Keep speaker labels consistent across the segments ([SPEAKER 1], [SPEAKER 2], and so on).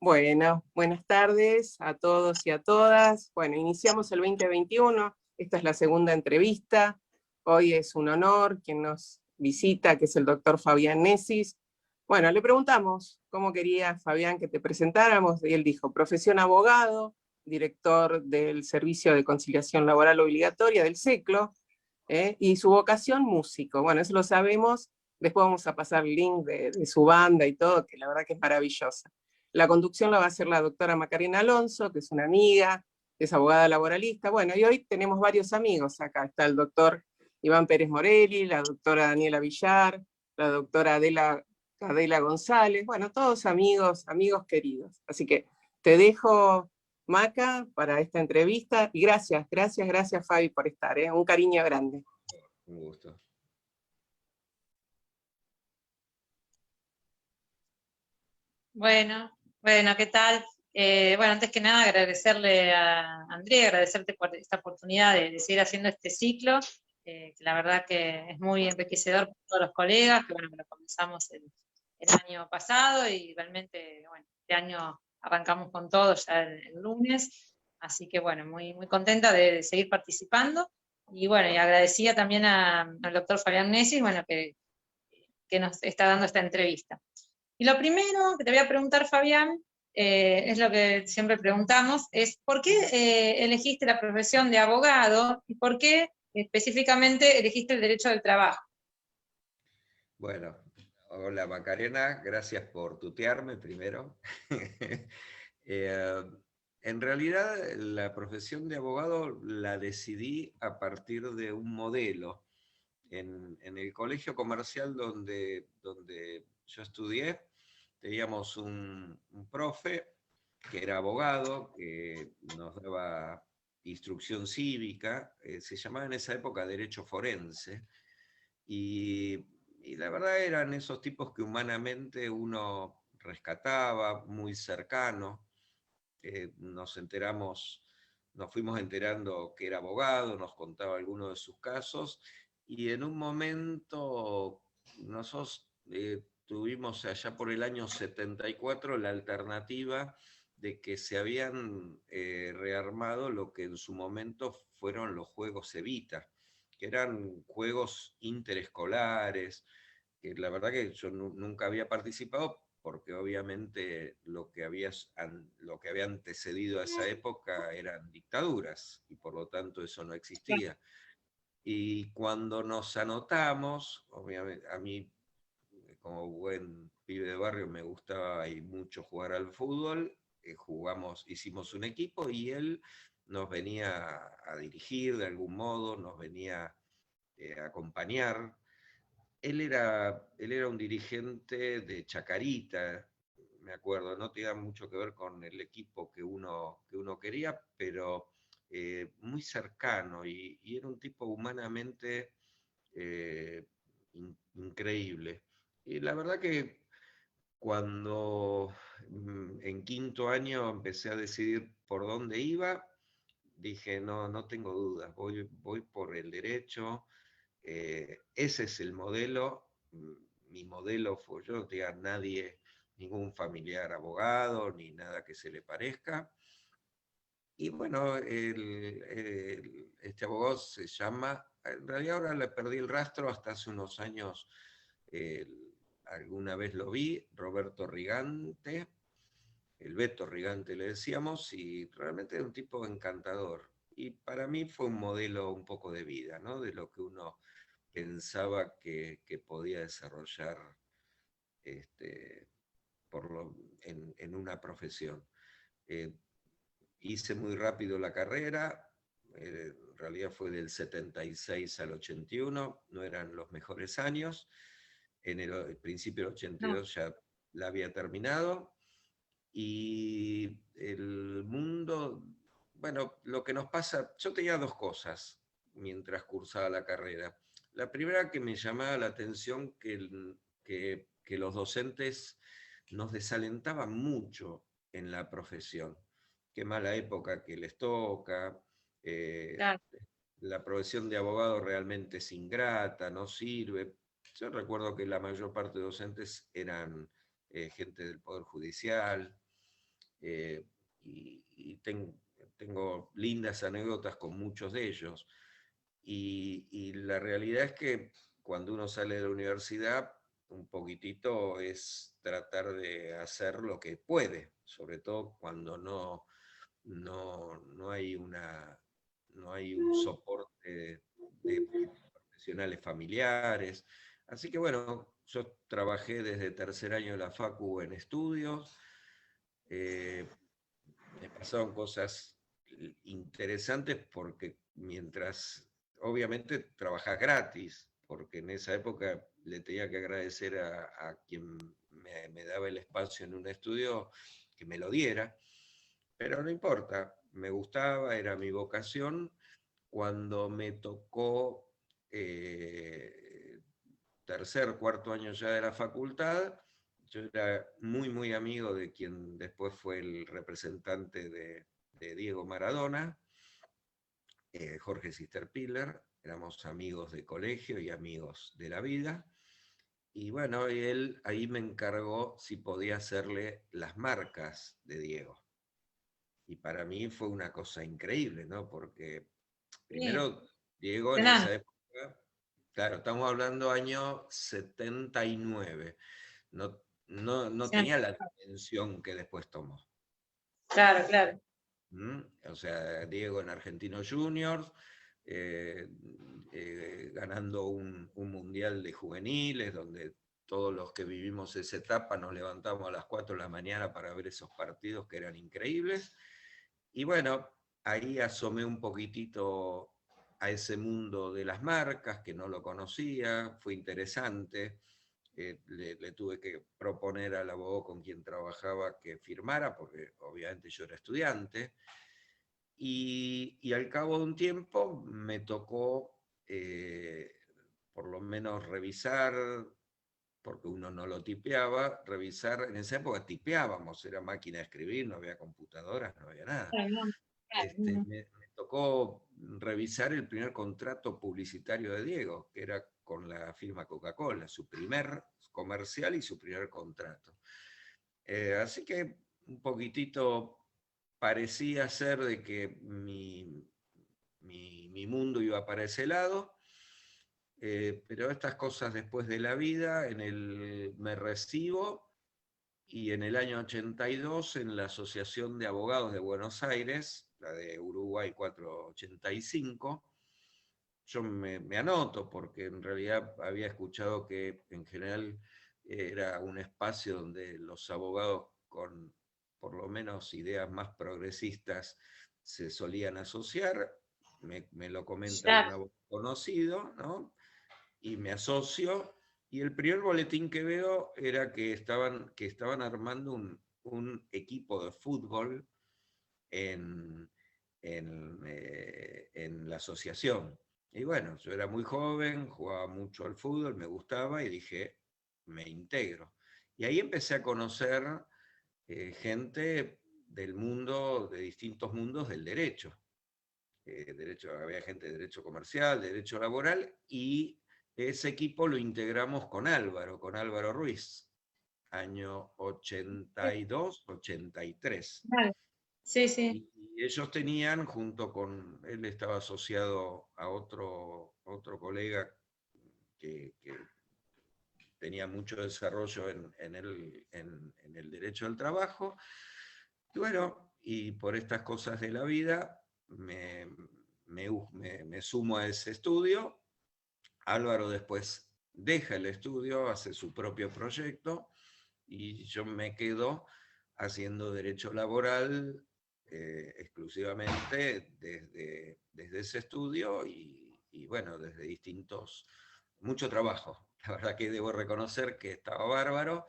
[SPEAKER 1] Bueno, buenas tardes a todos y a todas. Bueno, iniciamos el 2021, esta es la segunda entrevista. Hoy es un honor quien nos visita, que es el doctor Fabián Nesis. Bueno, le preguntamos cómo quería Fabián que te presentáramos, y él dijo, profesión abogado, director del Servicio de Conciliación Laboral Obligatoria del SECLO, y su vocación músico. Bueno, eso lo sabemos, después vamos a pasar el link de su banda y todo, que la verdad que es maravillosa. La conducción la va a hacer la doctora Macarena Alonso, que es una amiga, es abogada laboralista. Bueno, y hoy tenemos varios amigos acá. Está el doctor Iván Pérez Morelli, la doctora Daniela Villar, la doctora Adela González. Bueno, todos amigos, amigos queridos. Así que te dejo, Maca, para esta entrevista. Y gracias, gracias, gracias, Fabi, por estar. Un cariño grande.
[SPEAKER 2] Un gusto.
[SPEAKER 3] Bueno, ¿qué tal? Bueno, antes que nada agradecerle a Andrea, agradecerte por esta oportunidad de seguir haciendo este ciclo, que la verdad que es muy enriquecedor para todos los colegas, que bueno, lo comenzamos el año pasado y realmente, bueno, este año arrancamos con todo ya el lunes, así que bueno, muy, muy contenta de seguir participando y bueno, y agradecida también al doctor Fabián Nesis, bueno, que nos está dando esta entrevista. Y lo primero que te voy a preguntar, Fabián, es lo que siempre preguntamos, es ¿por qué elegiste la profesión de abogado y por qué específicamente elegiste el derecho del trabajo?
[SPEAKER 2] Bueno, hola Macarena, gracias por tutearme primero. Eh, en realidad la profesión de abogado la decidí a partir de un modelo. En el colegio comercial donde yo estudié, teníamos un profe que era abogado, que nos daba instrucción cívica, se llamaba en esa época derecho forense, y la verdad eran esos tipos que humanamente uno rescataba, muy cercano. Nos fuimos enterando que era abogado, nos contaba algunos de sus casos, y en un momento nosotros tuvimos allá por el año 74 la alternativa de que se habían rearmado lo que en su momento fueron los Juegos Evita, que eran juegos interescolares, que la verdad que yo nunca había participado, porque obviamente lo que había antecedido a esa época eran dictaduras, y por lo tanto eso no existía. Y cuando nos anotamos, obviamente, a mí, como buen pibe de barrio, me gustaba y mucho jugar al fútbol, hicimos un equipo y él nos venía a dirigir de algún modo, nos venía a acompañar. Él era un dirigente de Chacarita, me acuerdo, no tenía mucho que ver con el equipo que uno quería, pero muy cercano, y era un tipo humanamente increíble. Y la verdad que cuando en quinto año empecé a decidir por dónde iba, dije, no, no tengo dudas, voy por el derecho. Ese es el modelo. Mi modelo fue, yo no tenía nadie, ningún familiar abogado, ni nada que se le parezca. Y bueno, este abogado se llama, en realidad ahora le perdí el rastro, hasta hace unos años alguna vez lo vi, Roberto Rigante, el Beto Rigante le decíamos, y realmente es un tipo encantador. Y para mí fue un modelo un poco de vida, ¿no? De lo que uno pensaba que podía desarrollar este, en una profesión. Eh, Hice muy rápido la carrera, en realidad fue del 76 al 81, no eran los mejores años. En el principio del 82 ya la había terminado, y el mundo, bueno, lo que nos pasa, yo tenía dos cosas mientras cursaba la carrera. La primera, que me llamaba la atención que los docentes nos desalentaban mucho en la profesión. Qué mala época que les toca, eh,
[SPEAKER 3] Claro.
[SPEAKER 2] la profesión de abogado realmente es ingrata, no sirve. Yo recuerdo que la mayor parte de docentes eran gente del Poder Judicial, y tengo lindas anécdotas con muchos de ellos. Y la realidad es que cuando uno sale de la universidad, un poquitito es tratar de hacer lo que puede, sobre todo cuando no hay no hay un soporte de profesionales familiares. Así que bueno, yo trabajé desde tercer año de la Facu en estudios, me pasaron cosas interesantes porque mientras, obviamente, trabajás gratis, porque en esa época le tenía que agradecer a quien me daba el espacio en un estudio que me lo diera, pero no importa, me gustaba, era mi vocación. Cuando me tocó tercer, cuarto año ya de la facultad, yo era muy amigo de quien después fue el representante de Diego Maradona, Jorge Sisterpiller, éramos amigos de colegio y amigos de la vida. Y bueno, él ahí me encargó si podía hacerle las marcas de Diego. Y para mí fue una cosa increíble, ¿no? Porque
[SPEAKER 3] Sí,
[SPEAKER 2] primero, Diego en esa
[SPEAKER 3] impresionante.
[SPEAKER 2] época, claro, estamos hablando año 79, no tenía la dimensión que después tomó.
[SPEAKER 3] Claro, claro.
[SPEAKER 2] O sea, Diego en Argentinos Juniors, ganando un mundial de juveniles, donde todos los que vivimos esa etapa nos levantamos a las 4 de la mañana para ver esos partidos que eran increíbles. Y bueno, ahí asomé un poquitito a ese mundo de las marcas, que no lo conocía, fue interesante. Le tuve que proponer al abogado con quien trabajaba que firmara, porque obviamente yo era estudiante. Y al cabo de un tiempo me tocó por lo menos revisar, porque uno no lo tipeaba, revisar, en esa época tipeábamos, era máquina de escribir, no había computadoras, no había nada.
[SPEAKER 3] Claro, no, claro, no.
[SPEAKER 2] Me tocó revisar el primer contrato publicitario de Diego, que era con la firma Coca-Cola, su primer comercial y su primer contrato. Así que un poquitito parecía ser de que mi mundo iba para ese lado, pero estas cosas después de la vida, me recibo y en el año 82 en la Asociación de Abogados de Buenos Aires, la de Uruguay 485, yo me anoto porque en realidad había escuchado que en general era un espacio donde los abogados con por lo menos ideas más progresistas se solían asociar, me lo comenta algún
[SPEAKER 3] Claro,
[SPEAKER 2] abogado conocido, ¿no? Y me asocio, y el primer boletín que veo era que estaban armando un equipo de fútbol en, en la asociación. Y bueno, yo era muy joven, jugaba mucho al fútbol, me gustaba y dije, me integro. Y ahí empecé a conocer gente del mundo, de distintos mundos del derecho. Había gente de derecho comercial, de derecho laboral, y ese equipo lo integramos con Álvaro Ruiz, año 82, 83.
[SPEAKER 3] vale. Sí, sí.
[SPEAKER 2] Y ellos tenían, junto con, él estaba asociado a otro colega que tenía mucho desarrollo en el derecho del trabajo. Y bueno, y por estas cosas de la vida me sumo a ese estudio. Álvaro después deja el estudio, hace su propio proyecto y yo me quedo haciendo derecho laboral exclusivamente desde ese estudio y bueno, desde mucho trabajo. La verdad que debo reconocer que estaba bárbaro,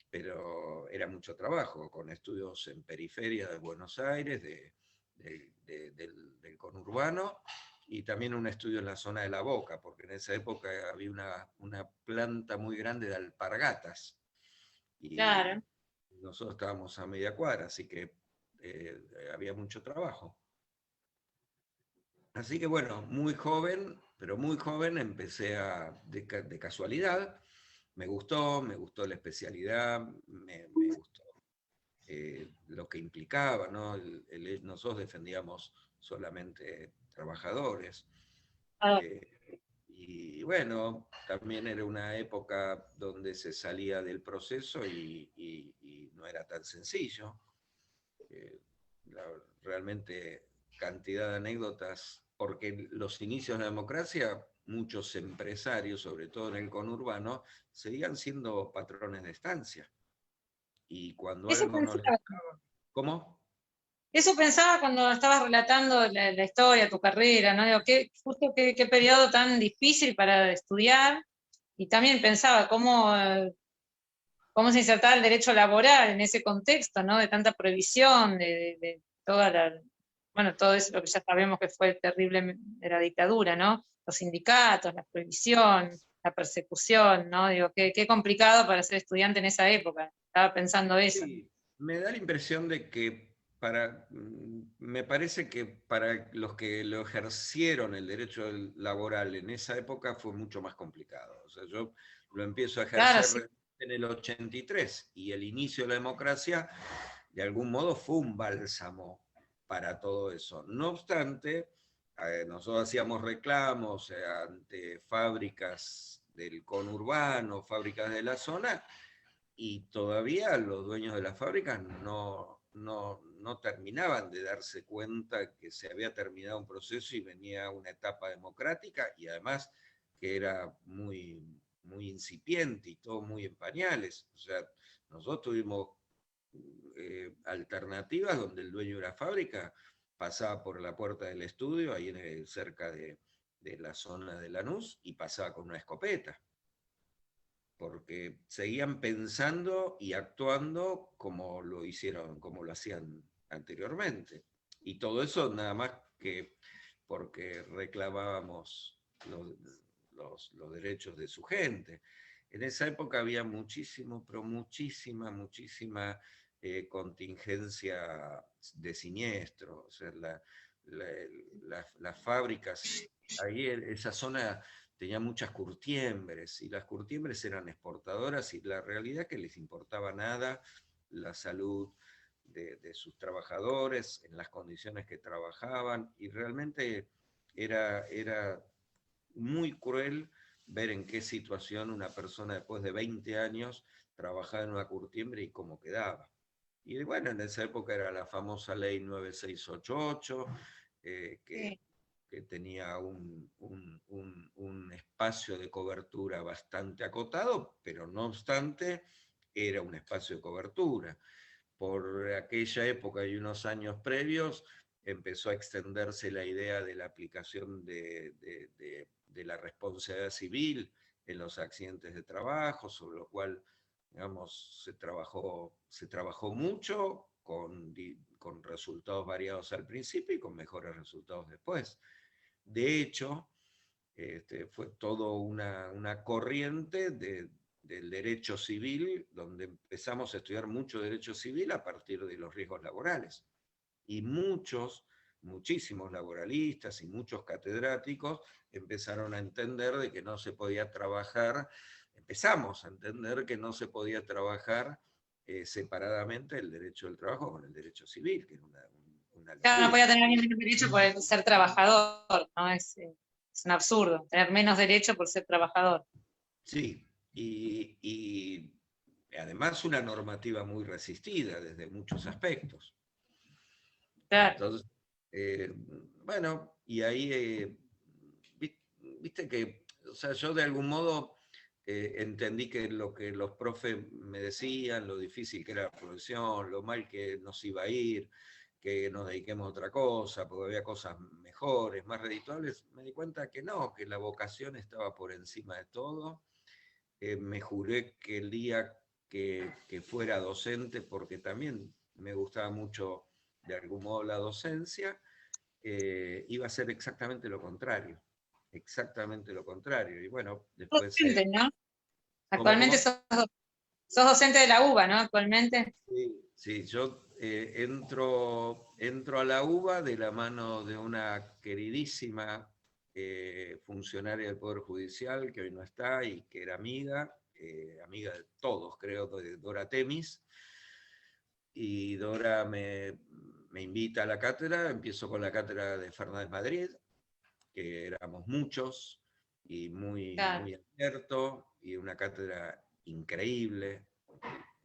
[SPEAKER 2] pero era mucho trabajo, con estudios en periferia de Buenos Aires, del conurbano, y también un estudio en la zona de La Boca, porque en esa época había una planta muy grande de alpargatas, y
[SPEAKER 3] Claro.
[SPEAKER 2] nosotros estábamos a media cuadra, así que había mucho trabajo. Así que bueno, muy joven, pero muy joven empecé de casualidad, me gustó la especialidad, me gustó lo que implicaba, ¿no? Nosotros defendíamos solamente trabajadores.
[SPEAKER 3] Ah,
[SPEAKER 2] Y bueno, también era una época donde se salía del proceso y no era tan sencillo. Eh, Realmente cantidad de anécdotas, porque los inicios de la democracia, muchos empresarios, sobre todo en el conurbano, seguían siendo patrones de estancia. Y cuando
[SPEAKER 3] Eso
[SPEAKER 2] algo no les...
[SPEAKER 3] pensaba,
[SPEAKER 2] ¿Cómo?
[SPEAKER 3] eso pensaba cuando estabas relatando la historia, tu carrera, ¿no? Digo, justo qué periodo tan difícil para estudiar, y también pensaba cómo se insertaba el derecho laboral en ese contexto, ¿no? De tanta prohibición, de toda bueno, todo eso lo que ya sabemos que fue terrible de la dictadura, ¿no? Los sindicatos, la prohibición, la persecución, ¿no? Digo, qué complicado para ser estudiante en esa época. Estaba pensando eso.
[SPEAKER 2] Sí, me da la impresión de que me parece que para los que lo ejercieron el derecho laboral en esa época fue mucho más complicado. O sea, yo lo empiezo a
[SPEAKER 3] Claro, sí.
[SPEAKER 2] ejercer en el 83 y el inicio de la democracia de algún modo fue un bálsamo para todo eso. No obstante, nosotros hacíamos reclamos ante fábricas del conurbano, fábricas de la zona, y todavía los dueños de las fábricas no terminaban de darse cuenta que se había terminado un proceso y venía una etapa democrática, y además que era muy incipiente y todo muy en pañales. O sea, nosotros tuvimos alternativas donde el dueño de la fábrica pasaba por la puerta del estudio, ahí cerca de la zona de Lanús, y pasaba con una escopeta, porque seguían pensando y actuando como lo hicieron, como lo hacían anteriormente. Y todo eso nada más que porque reclamábamos los derechos de su gente. En esa época había muchísimo, pero muchísima contingencia de siniestro. O sea, las fábricas, ahí en esa zona tenía muchas curtiembres, y las curtiembres eran exportadoras, y la realidad es que les importaba nada la salud de sus trabajadores, en las condiciones que trabajaban, y realmente era muy cruel ver en qué situación una persona después de 20 años trabajaba en una curtiembre y cómo quedaba. Y bueno, en esa época era la famosa ley 9688,
[SPEAKER 3] Sí.
[SPEAKER 2] que tenía un espacio de cobertura bastante acotado, pero no obstante era un espacio de cobertura. Por aquella época y unos años previos empezó a extenderse la idea de la aplicación de la responsabilidad civil en los accidentes de trabajo, sobre lo cual, digamos, se trabajó mucho con resultados variados al principio y con mejores resultados después. De hecho, fue toda una corriente del derecho civil, donde empezamos a estudiar mucho derecho civil a partir de los riesgos laborales. Y muchísimos laboralistas y muchos catedráticos empezaron a entender de que no se podía trabajar, empezamos a entender que no se podía trabajar separadamente el derecho del trabajo con el derecho civil, que era una
[SPEAKER 3] Claro, no
[SPEAKER 2] locura.
[SPEAKER 3] podía tener el mismo derecho por ser trabajador, ¿no? Es un absurdo, tener menos derecho por ser trabajador.
[SPEAKER 2] Sí, y además una normativa muy resistida desde muchos aspectos.
[SPEAKER 3] Claro.
[SPEAKER 2] Entonces, bueno, y ahí, viste que, o sea, yo de algún modo entendí que lo que los profes me decían, lo difícil que era la profesión, lo mal que nos iba a ir, que nos dediquemos a otra cosa, porque había cosas mejores, más redituables, me di cuenta que no, que la vocación estaba por encima de todo. Me juré que el día que fuera docente, porque también me gustaba mucho de algún modo la docencia, iba a ser exactamente lo contrario. Exactamente lo contrario. Y bueno, después...
[SPEAKER 3] Docente, ¿no?
[SPEAKER 2] ¿Cómo,
[SPEAKER 3] Actualmente
[SPEAKER 2] cómo?
[SPEAKER 3] sos docente de la UBA, ¿no? Actualmente.
[SPEAKER 2] Sí, sí, yo entro a la UBA de la mano de una queridísima funcionaria del Poder Judicial, que hoy no está y que era amiga de todos, creo, de Dora Temis. y Dora me invita a la cátedra. Empiezo con la cátedra de Fernández Madrid, que éramos muchos, y muy abierto, y una cátedra increíble,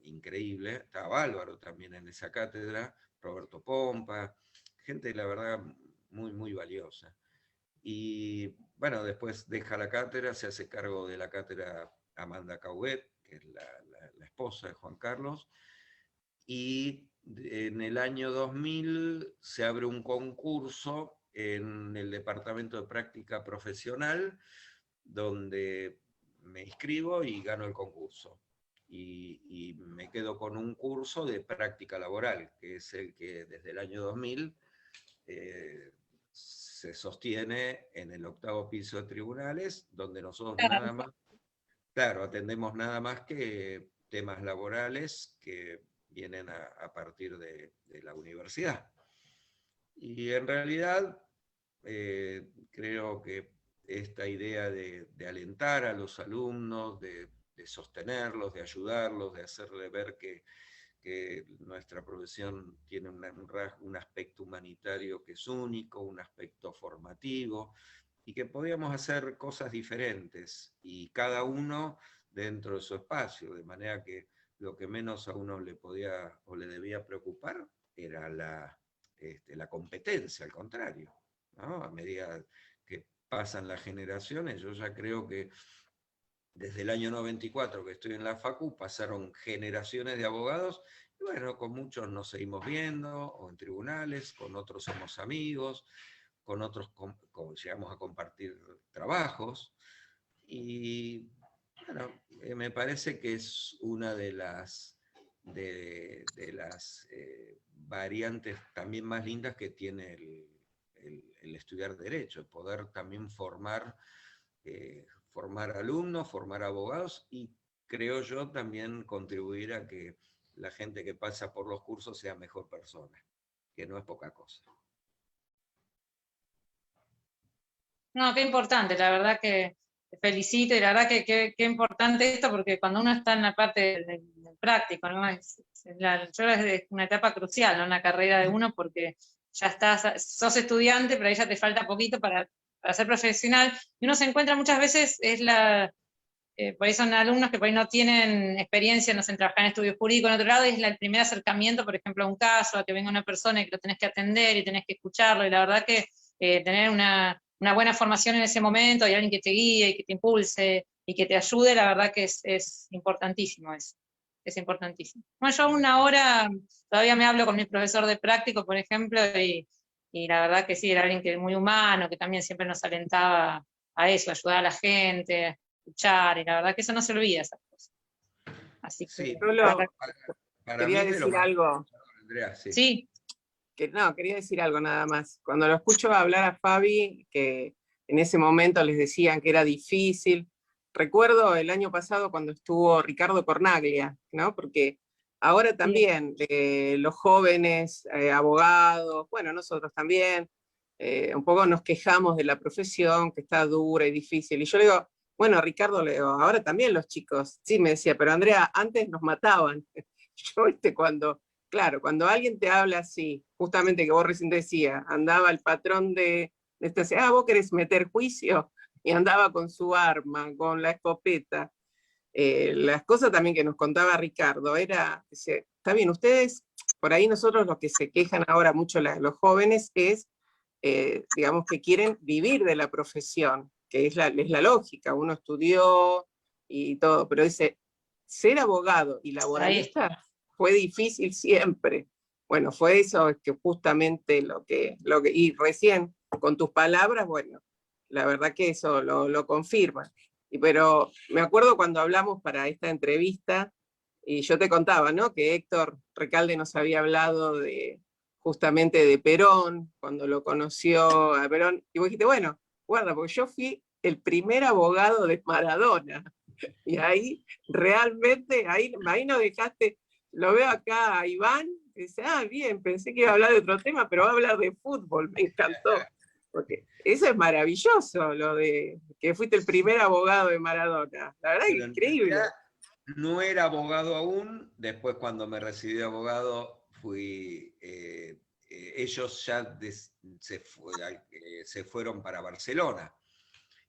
[SPEAKER 2] increíble. Estaba Álvaro también en esa cátedra, Roberto Pompa, gente, la verdad, muy, muy valiosa. Y bueno, después deja la cátedra, se hace cargo de la cátedra Amanda Cauguet, que es la esposa de Juan Carlos, y en el año 2000 se abre un concurso en el Departamento de Práctica Profesional, donde me inscribo y gano el concurso. Y me quedo con un curso de práctica laboral, que es el que desde el año 2000 se sostiene en el 8º piso de tribunales, donde nosotros nada más, claro, atendemos nada más que temas laborales que vienen a partir de la universidad. Y en realidad creo que esta idea de alentar a los alumnos, de sostenerlos, de ayudarlos, de hacerle ver que nuestra profesión tiene un aspecto humanitario que es único, un aspecto formativo, y que podíamos hacer cosas diferentes, y cada uno dentro de su espacio, de manera que lo que menos a uno le podía o le debía preocupar era la competencia, al contrario, ¿no? A medida que pasan las generaciones, yo ya creo que desde el año 94 que estoy en la Facu, pasaron generaciones de abogados, y bueno, con muchos nos seguimos viendo, o en tribunales, con otros somos amigos, con otros llegamos a compartir trabajos, y bueno, me parece que es una de las variantes también más lindas que tiene el estudiar Derecho, poder también formar alumnos, formar abogados, y creo yo también contribuir a que la gente que pasa por los cursos sea mejor persona, que no es poca cosa.
[SPEAKER 3] No, qué importante, la verdad que te felicito, y la verdad que qué importante esto, porque cuando uno está en la parte del práctico, ¿no? Yo es una etapa crucial, ¿no? En la carrera de uno, porque ya sos estudiante, pero ahí ya te falta poquito para ser profesional, y uno se encuentra muchas veces, por ahí son alumnos que por ahí no tienen experiencia, no sé, en trabajar en estudios jurídicos en otro lado, y es el primer acercamiento, por ejemplo, a un caso, a que venga una persona y que lo tenés que atender y tenés que escucharlo, y la verdad que tener una buena formación en ese momento, y alguien que te guíe y que te impulse y que te ayude, la verdad que es importantísimo eso. Es importantísimo. Bueno, yo una hora todavía me hablo con mi profesor de práctico, por ejemplo, y la verdad que sí, era alguien que muy humano, que también siempre nos alentaba a eso, a ayudar a la gente, escuchar, y la verdad que eso no se olvida, esas cosas. Así que,
[SPEAKER 2] sí, para
[SPEAKER 1] quería
[SPEAKER 2] mí
[SPEAKER 1] decir algo.
[SPEAKER 2] Andrea, sí.
[SPEAKER 3] Sí.
[SPEAKER 1] No, quería decir algo nada más. Cuando lo escucho hablar a Fabi, que en ese momento les decían que era difícil, recuerdo el año pasado cuando estuvo Ricardo Cornaglia, ¿no? Porque ahora también los jóvenes abogados, bueno, nosotros también, un poco nos quejamos de la profesión, que está dura y difícil. Y yo le digo, bueno, Ricardo, le digo, ahora también los chicos, sí, me decía, pero Andrea, antes nos mataban. Yo, claro, cuando alguien te habla así, justamente que vos recién decías, andaba el patrón de este, vos querés meter juicio, y andaba con su arma, con la escopeta. Las cosas también que nos contaba Ricardo, dice, está bien, ustedes, por ahí nosotros los que se quejan ahora mucho los jóvenes es, digamos, que quieren vivir de la profesión, que es la lógica, uno estudió y todo, pero dice, ser abogado y laboralista fue difícil siempre. Bueno, fue eso que justamente lo que, y recién con tus palabras, bueno, la verdad que eso lo confirma. Pero me acuerdo cuando hablamos para esta entrevista, y yo te contaba, ¿no? Que Héctor Recalde nos había hablado justamente de Perón, cuando lo conoció a Perón, y vos dijiste, bueno, guarda, porque yo fui el primer abogado de Maradona, y ahí realmente, ahí no dejaste. Lo veo acá a Iván, que dice, bien, pensé que iba a hablar de otro tema, pero va a hablar de fútbol, me encantó. Porque eso es maravilloso, lo de que fuiste el primer abogado de Maradona. La verdad es increíble.
[SPEAKER 2] No era abogado aún, después cuando me recibí de abogado ellos ya se fueron para Barcelona.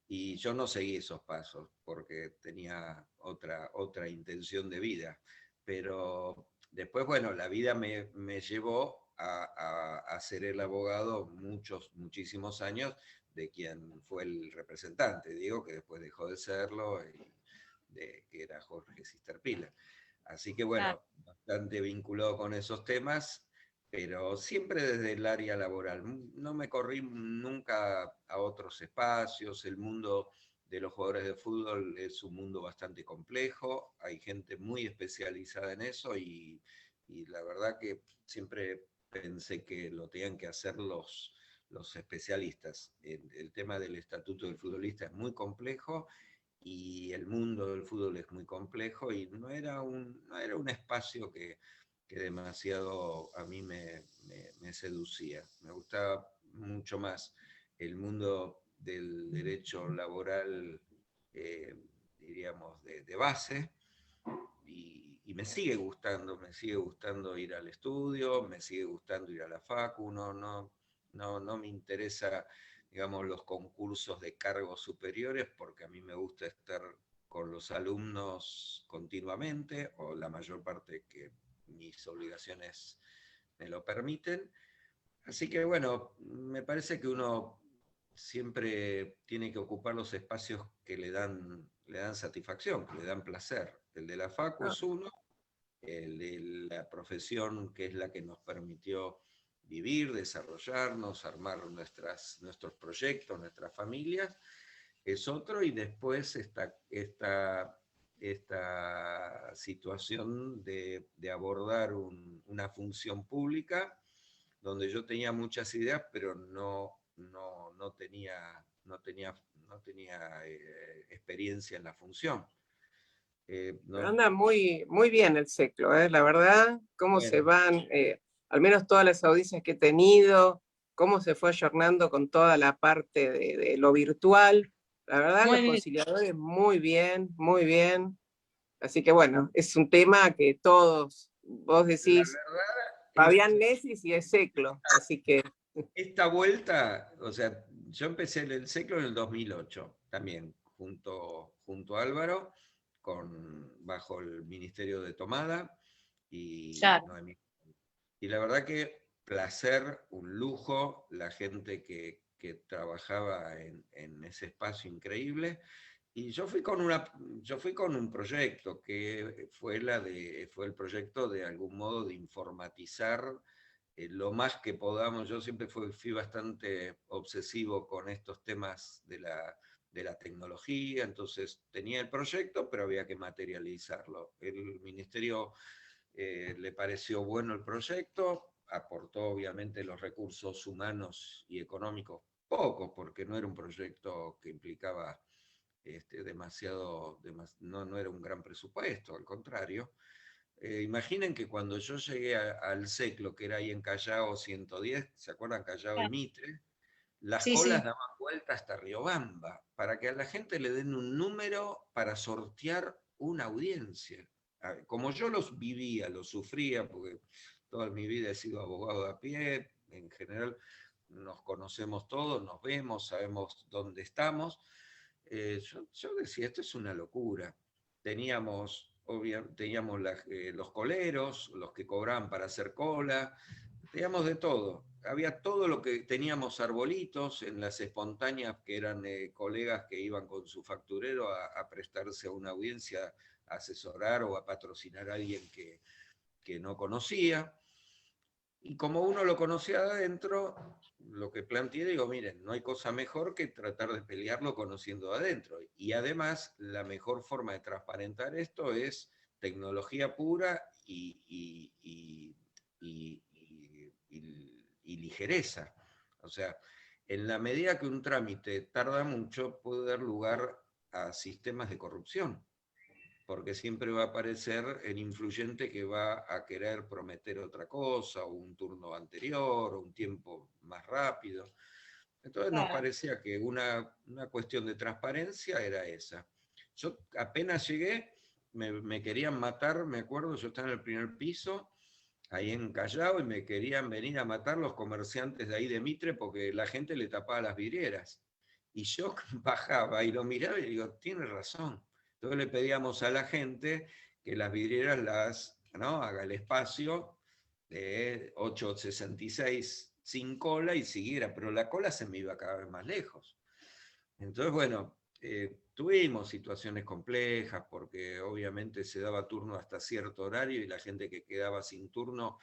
[SPEAKER 2] Y yo no seguí esos pasos porque tenía otra intención de vida. Pero después, bueno, la vida me llevó a ser el abogado muchísimos años de quien fue el representante, digo, que después dejó de serlo, que era Jorge Sisterpila. Así que bueno, bastante vinculado con esos temas, pero siempre desde el área laboral. No me corrí nunca a otros espacios. El mundo de los jugadores de fútbol es un mundo bastante complejo, hay gente muy especializada en eso y la verdad que siempre pensé que lo tenían que hacer los especialistas. El tema del estatuto del futbolista es muy complejo y el mundo del fútbol es muy complejo y no era un espacio que demasiado a mí me seducía. Me gustaba mucho más el mundo del derecho laboral, diríamos, de base, y me sigue gustando ir al estudio, me sigue gustando ir a la facu, no me interesa, digamos, los concursos de cargos superiores, porque a mí me gusta estar con los alumnos continuamente, o la mayor parte que mis obligaciones me lo permiten. Así que bueno, me parece que uno siempre tiene que ocupar los espacios que le dan satisfacción, que le dan placer. El de la facu es uno, el de la profesión que es la que nos permitió vivir, desarrollarnos, armar nuestros proyectos, nuestras familias, es otro, y después esta situación de abordar una función pública donde yo tenía muchas ideas, pero no tenía experiencia en la función.
[SPEAKER 1] Pero anda muy, muy bien el ciclo, la verdad, cómo se
[SPEAKER 2] Bueno,
[SPEAKER 1] van, al menos todas las audiencias que he tenido, cómo se fue ayornando con toda la parte de lo virtual. La verdad,
[SPEAKER 3] Muy
[SPEAKER 1] los
[SPEAKER 3] bien.
[SPEAKER 1] conciliadores muy bien, muy bien. Así que bueno, es un tema que todos, vos
[SPEAKER 2] la
[SPEAKER 1] decís,
[SPEAKER 2] verdad es
[SPEAKER 1] Fabián
[SPEAKER 2] que
[SPEAKER 1] Lesis y es Seclo, así que...
[SPEAKER 2] esta vuelta, o sea, yo empecé el ciclo en el 2008, también, junto a Álvaro, bajo el Ministerio de Tomada y
[SPEAKER 3] Claro.
[SPEAKER 2] Noemí. Y la verdad que placer, un lujo, la gente que trabajaba en ese espacio increíble. Y yo fui con un proyecto que fue el proyecto de algún modo de informatizar lo más que podamos. Yo siempre fui bastante obsesivo con estos temas de la tecnología, entonces tenía el proyecto, pero había que materializarlo. El ministerio le pareció bueno el proyecto, aportó obviamente los recursos humanos y económicos, pocos, porque no era un proyecto que implicaba no era un gran presupuesto, al contrario. Imaginen que cuando yo llegué al Seclo, que era ahí en Callao 110, ¿se acuerdan Callao y Mitre? Las
[SPEAKER 3] Sí,
[SPEAKER 2] colas
[SPEAKER 3] sí.
[SPEAKER 2] daban vuelta hasta Riobamba, para que a la gente le den un número para sortear una audiencia. Como yo los vivía, los sufría, porque toda mi vida he sido abogado a pie, en general nos conocemos todos, nos vemos, sabemos dónde estamos. Yo decía, esto es una locura. Teníamos los coleros, los que cobraban para hacer cola, teníamos de todo. Había todo lo que teníamos, arbolitos en las espontáneas, que eran colegas que iban con su facturero a prestarse a una audiencia, a asesorar o a patrocinar a alguien que no conocía. Y como uno lo conocía de adentro, lo que planteé, digo, miren, no hay cosa mejor que tratar de pelearlo conociendo de adentro. Y además, la mejor forma de transparentar esto es tecnología pura y ligereza. O sea, en la medida que un trámite tarda mucho, puede dar lugar a sistemas de corrupción, porque siempre va a aparecer el influyente que va a querer prometer otra cosa, o un turno anterior, o un tiempo más rápido. Entonces nos parecía que una cuestión de transparencia era esa. Yo apenas llegué, me querían matar, me acuerdo, yo estaba en el primer piso, ahí en Callao, y me querían venir a matar los comerciantes de ahí de Mitre porque la gente le tapaba las vidrieras. Y yo bajaba y lo miraba y digo, tiene razón. Entonces le pedíamos a la gente que las vidrieras ¿no? Haga el espacio de 8,66 sin cola y siguiera, pero la cola se me iba cada vez más lejos. Entonces, bueno, tuvimos situaciones complejas porque obviamente se daba turno hasta cierto horario y la gente que quedaba sin turno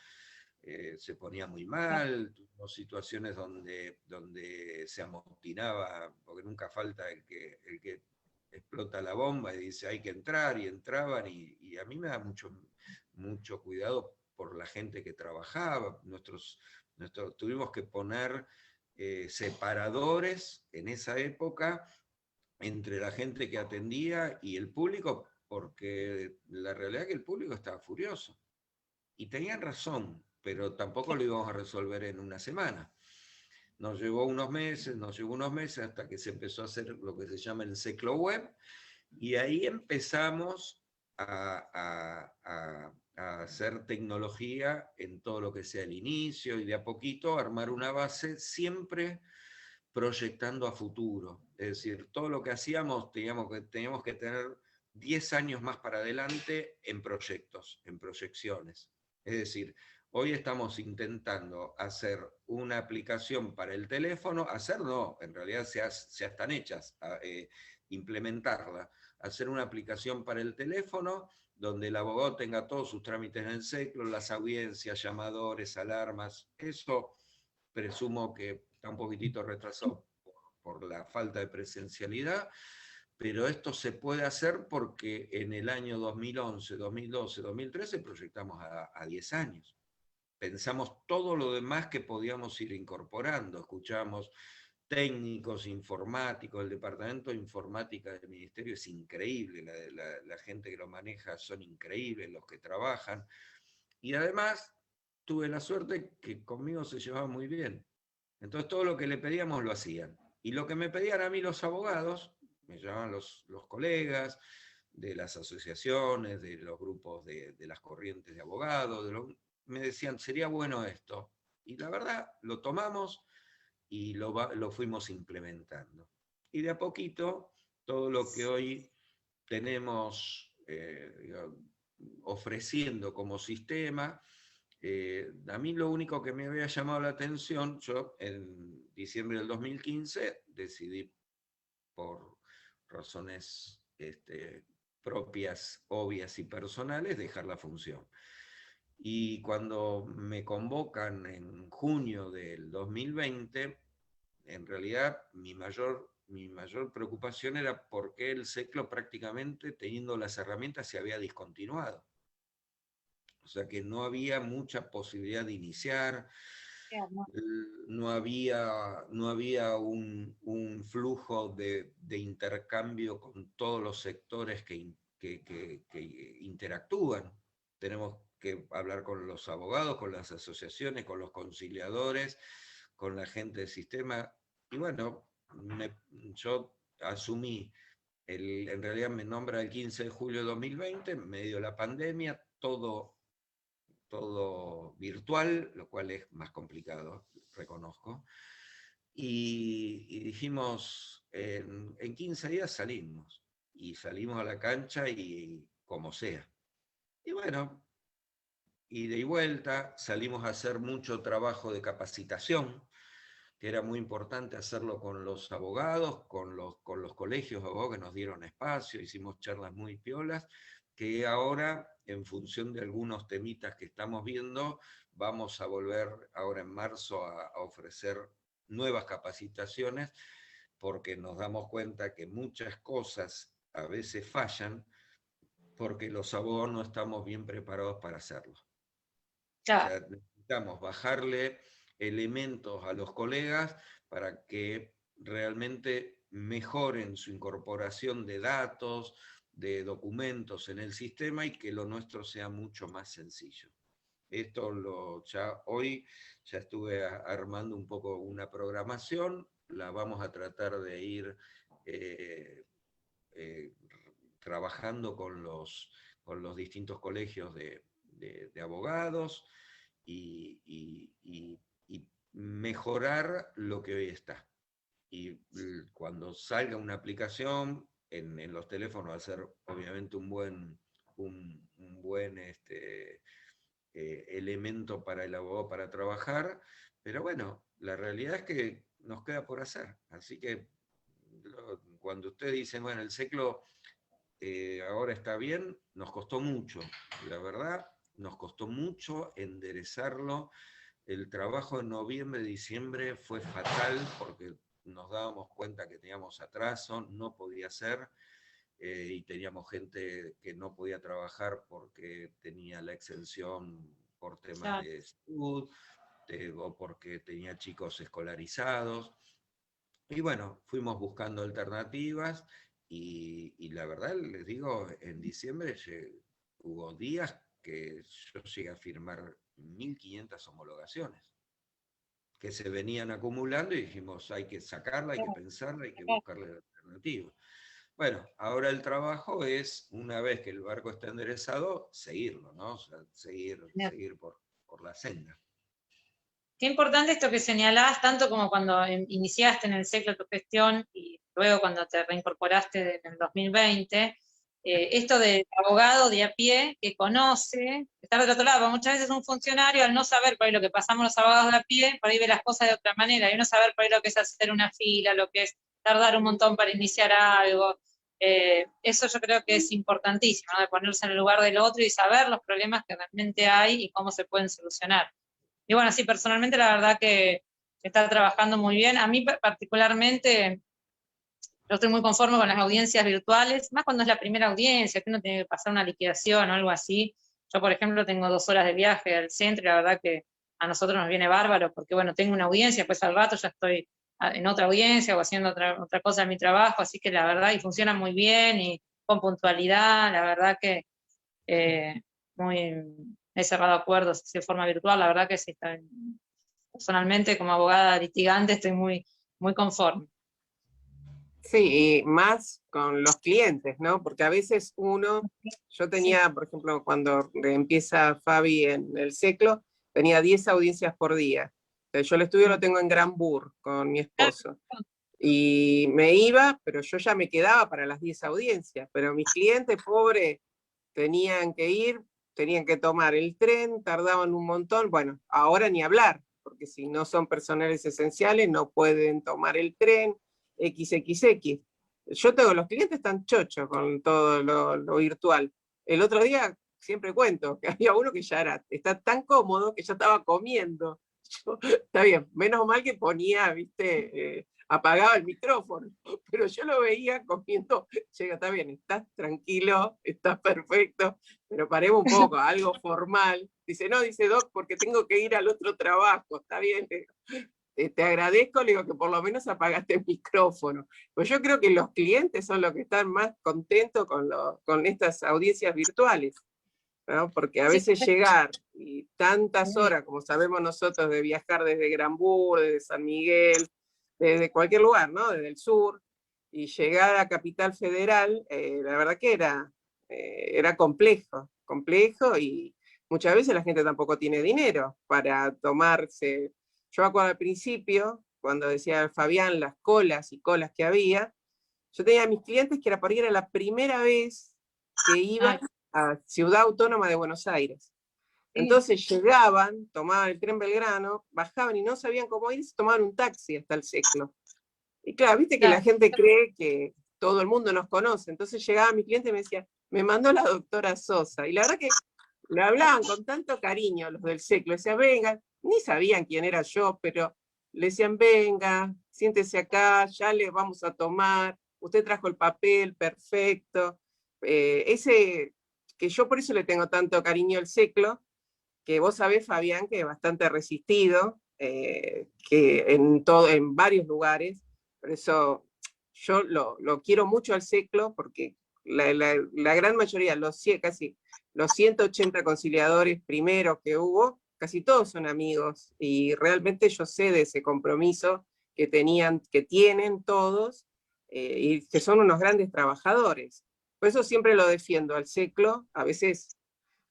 [SPEAKER 2] se ponía muy mal, tuvimos situaciones donde se amotinaba, porque nunca falta el que explota la bomba y dice hay que entrar, y entraban, y a mí me da mucho cuidado por la gente que trabajaba. Tuvimos que poner separadores en esa época entre la gente que atendía y el público, porque la realidad es que el público estaba furioso. Y tenían razón, pero tampoco lo íbamos a resolver en una semana. Nos llevó unos meses hasta que se empezó a hacer lo que se llama el ciclo web, y ahí empezamos a hacer tecnología en todo lo que sea el inicio, y de a poquito armar una base siempre proyectando a futuro. Es decir, todo lo que hacíamos teníamos que tener 10 años más para adelante en proyectos, en proyecciones. Es decir, hoy estamos intentando hacer una aplicación para el teléfono, hacer no, en realidad ya están hechas, implementarla, hacer una aplicación para el teléfono donde el abogado tenga todos sus trámites en el ciclo, las audiencias, llamadores, alarmas. Eso presumo que está un poquitito retrasado por la falta de presencialidad, pero esto se puede hacer porque en el año 2011, 2012, 2013 proyectamos a 10 años. Pensamos todo lo demás que podíamos ir incorporando, escuchamos técnicos, informáticos, el departamento de informática del ministerio es increíble, la gente que lo maneja son increíbles, los que trabajan, y además tuve la suerte que conmigo se llevaba muy bien. Entonces todo lo que le pedíamos lo hacían. Y lo que me pedían a mí los abogados, me llamaban los colegas de las asociaciones, de los grupos de las corrientes de abogados, me decían, sería bueno esto. Y la verdad, lo tomamos y lo fuimos implementando. Y de a poquito, todo lo que hoy tenemos ofreciendo como sistema, a mí lo único que me había llamado la atención, yo en diciembre del 2015 decidí por razones propias, obvias y personales, dejar la función. Y cuando me convocan en junio del 2020, en realidad mi mayor preocupación era por qué el ciclo prácticamente, teniendo las herramientas, se había discontinuado. O sea que no había mucha posibilidad de iniciar, no había un flujo de intercambio con todos los sectores que interactúan. Tenemos que hablar con los abogados, con las asociaciones, con los conciliadores, con la gente del sistema. Y bueno, yo asumí, en realidad me nombra el 15 de julio de 2020, en medio de la pandemia, todo virtual, lo cual es más complicado, reconozco. Y dijimos, en 15 días salimos. Y salimos a la cancha y como sea. Y bueno, ida y vuelta, salimos a hacer mucho trabajo de capacitación, que era muy importante hacerlo con los abogados, con los colegios de abogados que nos dieron espacio, hicimos charlas muy piolas, que ahora, en función de algunos temitas que estamos viendo, vamos a volver ahora en marzo a ofrecer nuevas capacitaciones, porque nos damos cuenta que muchas cosas a veces fallan, porque los abogados no estamos bien preparados para hacerlo.
[SPEAKER 3] Claro.
[SPEAKER 2] O sea, necesitamos bajarle elementos a los colegas para que realmente mejoren su incorporación de datos, de documentos en el sistema, y que lo nuestro sea mucho más sencillo. Esto hoy ya estuve armando un poco una programación, la vamos a tratar de ir trabajando con los distintos colegios de abogados, y mejorar lo que hoy está. Y cuando salga una aplicación, en los teléfonos va a ser obviamente un buen elemento para el abogado para trabajar, pero bueno, la realidad es que nos queda por hacer. Así que cuando ustedes dicen, bueno, el SECLO ahora está bien, nos costó mucho, la verdad, nos costó mucho enderezarlo. El trabajo en noviembre, diciembre fue fatal porque nos dábamos cuenta que teníamos atraso, no podía ser, y teníamos gente que no podía trabajar porque tenía la exención por temas de salud, o porque tenía chicos escolarizados. Y bueno, fuimos buscando alternativas y la verdad les digo, en diciembre hubo días que yo llegué a firmar 1500 homologaciones que se venían acumulando y dijimos, hay que sacarla, hay que pensarla, hay que buscarle la alternativa. Bueno, ahora el trabajo es, una vez que el barco está enderezado, seguirlo, ¿no? O sea, seguir por la senda.
[SPEAKER 3] Qué importante esto que señalás, tanto como cuando iniciaste en el SECLO tu gestión y luego cuando te reincorporaste en el 2020, esto de abogado de a pie que conoce, estar del otro lado, porque muchas veces un funcionario al no saber por ahí lo que pasamos los abogados de a pie, por ahí ve las cosas de otra manera, y no saber por ahí lo que es hacer una fila, lo que es tardar un montón para iniciar algo, eso yo creo que es importantísimo, ¿no? De ponerse en el lugar del otro y saber los problemas que realmente hay y cómo se pueden solucionar. Y bueno, sí, personalmente la verdad que está trabajando muy bien. A mí particularmente, yo estoy muy conforme con las audiencias virtuales, más cuando es la primera audiencia, que uno tiene que pasar una liquidación o algo así. Yo, por ejemplo, tengo 2 horas de viaje al centro y la verdad que a nosotros nos viene bárbaro, porque bueno, tengo una audiencia, pues al rato ya estoy en otra audiencia o haciendo otra cosa en mi trabajo, así que la verdad, y funciona muy bien y con puntualidad, la verdad que he cerrado acuerdos de forma virtual, la verdad que sí, personalmente como abogada litigante estoy muy, muy conforme.
[SPEAKER 1] Sí, y más con los clientes, ¿no? Porque a veces yo tenía, por ejemplo, cuando empieza Fabi en el SECLO, tenía 10 audiencias por día. Yo el estudio lo tengo en Granbur con mi esposo. Y me iba, pero yo ya me quedaba para las 10 audiencias, pero mis clientes, pobres, tenían que ir, tenían que tomar el tren, tardaban un montón. Bueno, ahora ni hablar, porque si no son personales esenciales no pueden tomar el tren, XXX. Yo tengo, los clientes están chochos con todo lo virtual. El otro día siempre cuento que había uno que ya está tan cómodo que ya estaba comiendo. Está bien, menos mal que ponía, viste, apagaba el micrófono, pero yo lo veía comiendo, llega, está bien, estás tranquilo, estás perfecto, pero paremos un poco, algo formal. Dice, no, dice Doc, porque tengo que ir al otro trabajo, está bien, te agradezco, le digo que por lo menos apagaste el micrófono. Pues yo creo que los clientes son los que están más contentos con estas audiencias virtuales, ¿no? Porque a veces llegar y tantas horas, como sabemos nosotros, de viajar desde Granbur, desde San Miguel, desde cualquier lugar, ¿no? Desde el sur, y llegar a Capital Federal, la verdad que era complejo, y muchas veces la gente tampoco tiene dinero para tomarse. Yo me acuerdo al principio, cuando decía Fabián, las colas y colas que había, yo tenía a mis clientes que era por ir a la primera vez que iban a Ciudad Autónoma de Buenos Aires. Entonces llegaban, tomaban el tren Belgrano, bajaban y no sabían cómo ir, se tomaban un taxi hasta el SECLO. Y claro, viste que la gente cree que todo el mundo nos conoce. Entonces llegaba mi cliente y me decía, me mandó la doctora Sosa. Y la verdad que le hablaban con tanto cariño los del SECLO. Decían, venga, ni sabían quién era yo, pero le decían, venga, siéntese acá, ya le vamos a tomar, usted trajo el papel, perfecto. Que yo por eso le tengo tanto cariño al SECLO, que vos sabés, Fabián, que es bastante resistido, que en varios lugares, por eso yo lo quiero mucho al SECLO, porque la gran mayoría, casi los 180 conciliadores primeros que hubo, casi todos son amigos, y realmente yo sé de ese compromiso que tienen todos, y que son unos grandes trabajadores. Por eso siempre lo defiendo al SECLO. A veces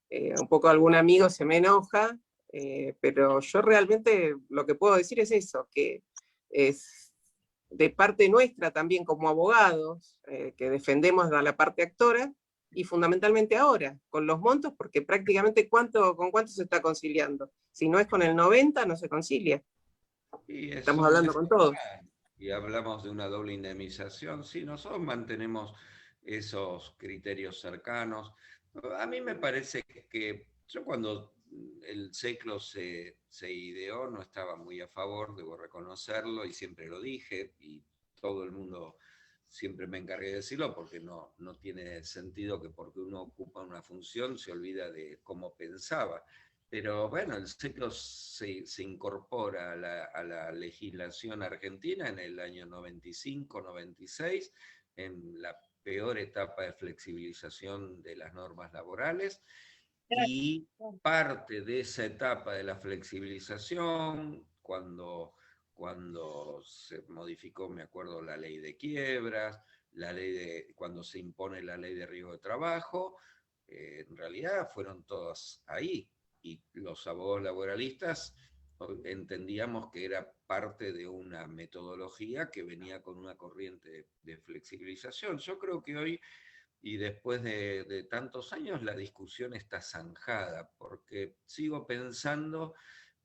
[SPEAKER 1] un poco algún amigo se me enoja, Pero yo realmente lo que puedo decir es eso, que es de parte nuestra también como abogados, que defendemos a la parte actora, y fundamentalmente ahora, con los montos, porque prácticamente ¿con cuánto se está conciliando? Si no es con el 90, no se concilia.
[SPEAKER 2] Y
[SPEAKER 1] Estamos
[SPEAKER 2] eso
[SPEAKER 1] hablando
[SPEAKER 2] es
[SPEAKER 1] con todos.
[SPEAKER 2] y hablamos de una doble indemnización. Sí, nosotros mantenemos esos criterios cercanos. A mí me parece que yo cuando el CECLO se ideó no estaba muy a favor, debo reconocerlo, y siempre lo dije, y todo el mundo siempre me encargué de decirlo, porque no tiene sentido que porque uno ocupa una función se olvida de cómo pensaba. Pero bueno, el CECLO se incorpora a la legislación argentina en el año 95-96, en la peor etapa de flexibilización de las normas laborales, y parte de esa etapa de la flexibilización, cuando se modificó, me acuerdo, la ley de quiebras, cuando se impone la ley de riesgo de trabajo, en realidad fueron todas ahí, y los abogados laboralistas entendíamos que era parte de una metodología que venía con una corriente de flexibilización. Yo creo que hoy, y después de tantos años, la discusión está zanjada, porque sigo pensando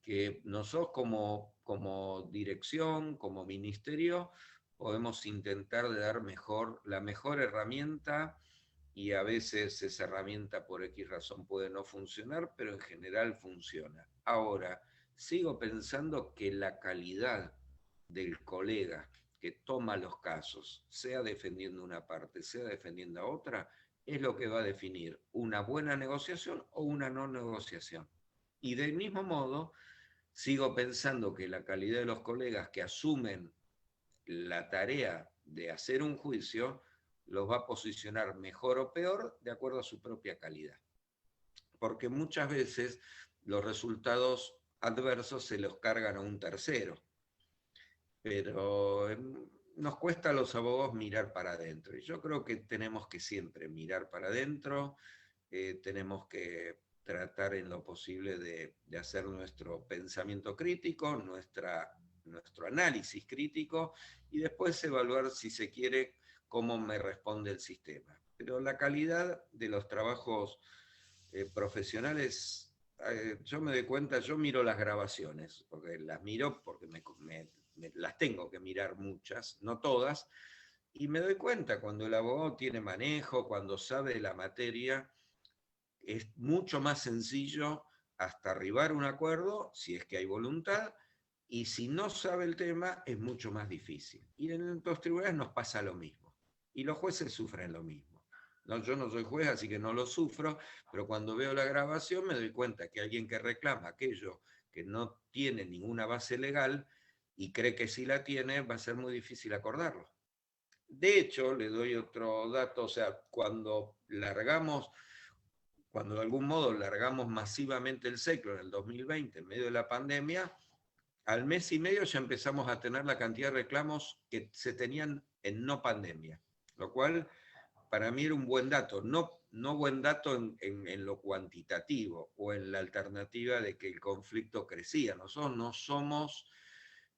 [SPEAKER 2] que nosotros como dirección, como ministerio, podemos intentar de dar la mejor herramienta, y a veces esa herramienta por X razón puede no funcionar, pero en general funciona. Ahora, sigo pensando que la calidad del colega que toma los casos, sea defendiendo una parte, sea defendiendo a otra, es lo que va a definir una buena negociación o una no negociación. Y del mismo modo, sigo pensando que la calidad de los colegas que asumen la tarea de hacer un juicio los va a posicionar mejor o peor de acuerdo a su propia calidad. Porque muchas veces los resultados adversos se los cargan a un tercero. Pero nos cuesta a los abogados mirar para adentro. Y yo creo que tenemos que siempre mirar para adentro, tenemos que tratar en lo posible de hacer nuestro pensamiento crítico, nuestro análisis crítico, y después evaluar, si se quiere, cómo me responde el sistema. Pero la calidad de los trabajos profesionales, yo me doy cuenta, yo miro las grabaciones, porque las miro porque las tengo que mirar muchas, no todas, y me doy cuenta cuando el abogado tiene manejo, cuando sabe la materia, es mucho más sencillo hasta arribar a un acuerdo, si es que hay voluntad, y si no sabe el tema, es mucho más difícil. Y en los tribunales nos pasa lo mismo, y los jueces sufren lo mismo. No, yo no soy juez, así que no lo sufro, pero cuando veo la grabación me doy cuenta que alguien que reclama aquello que no tiene ninguna base legal y cree que sí la tiene, va a ser muy difícil acordarlo. De hecho, le doy otro dato, o sea, cuando de algún modo largamos masivamente el CECLO en el 2020, en medio de la pandemia, al mes y medio ya empezamos a tener la cantidad de reclamos que se tenían en no pandemia, lo cual para mí era un buen dato, no buen dato en lo cuantitativo o en la alternativa de que el conflicto crecía. Nosotros no somos,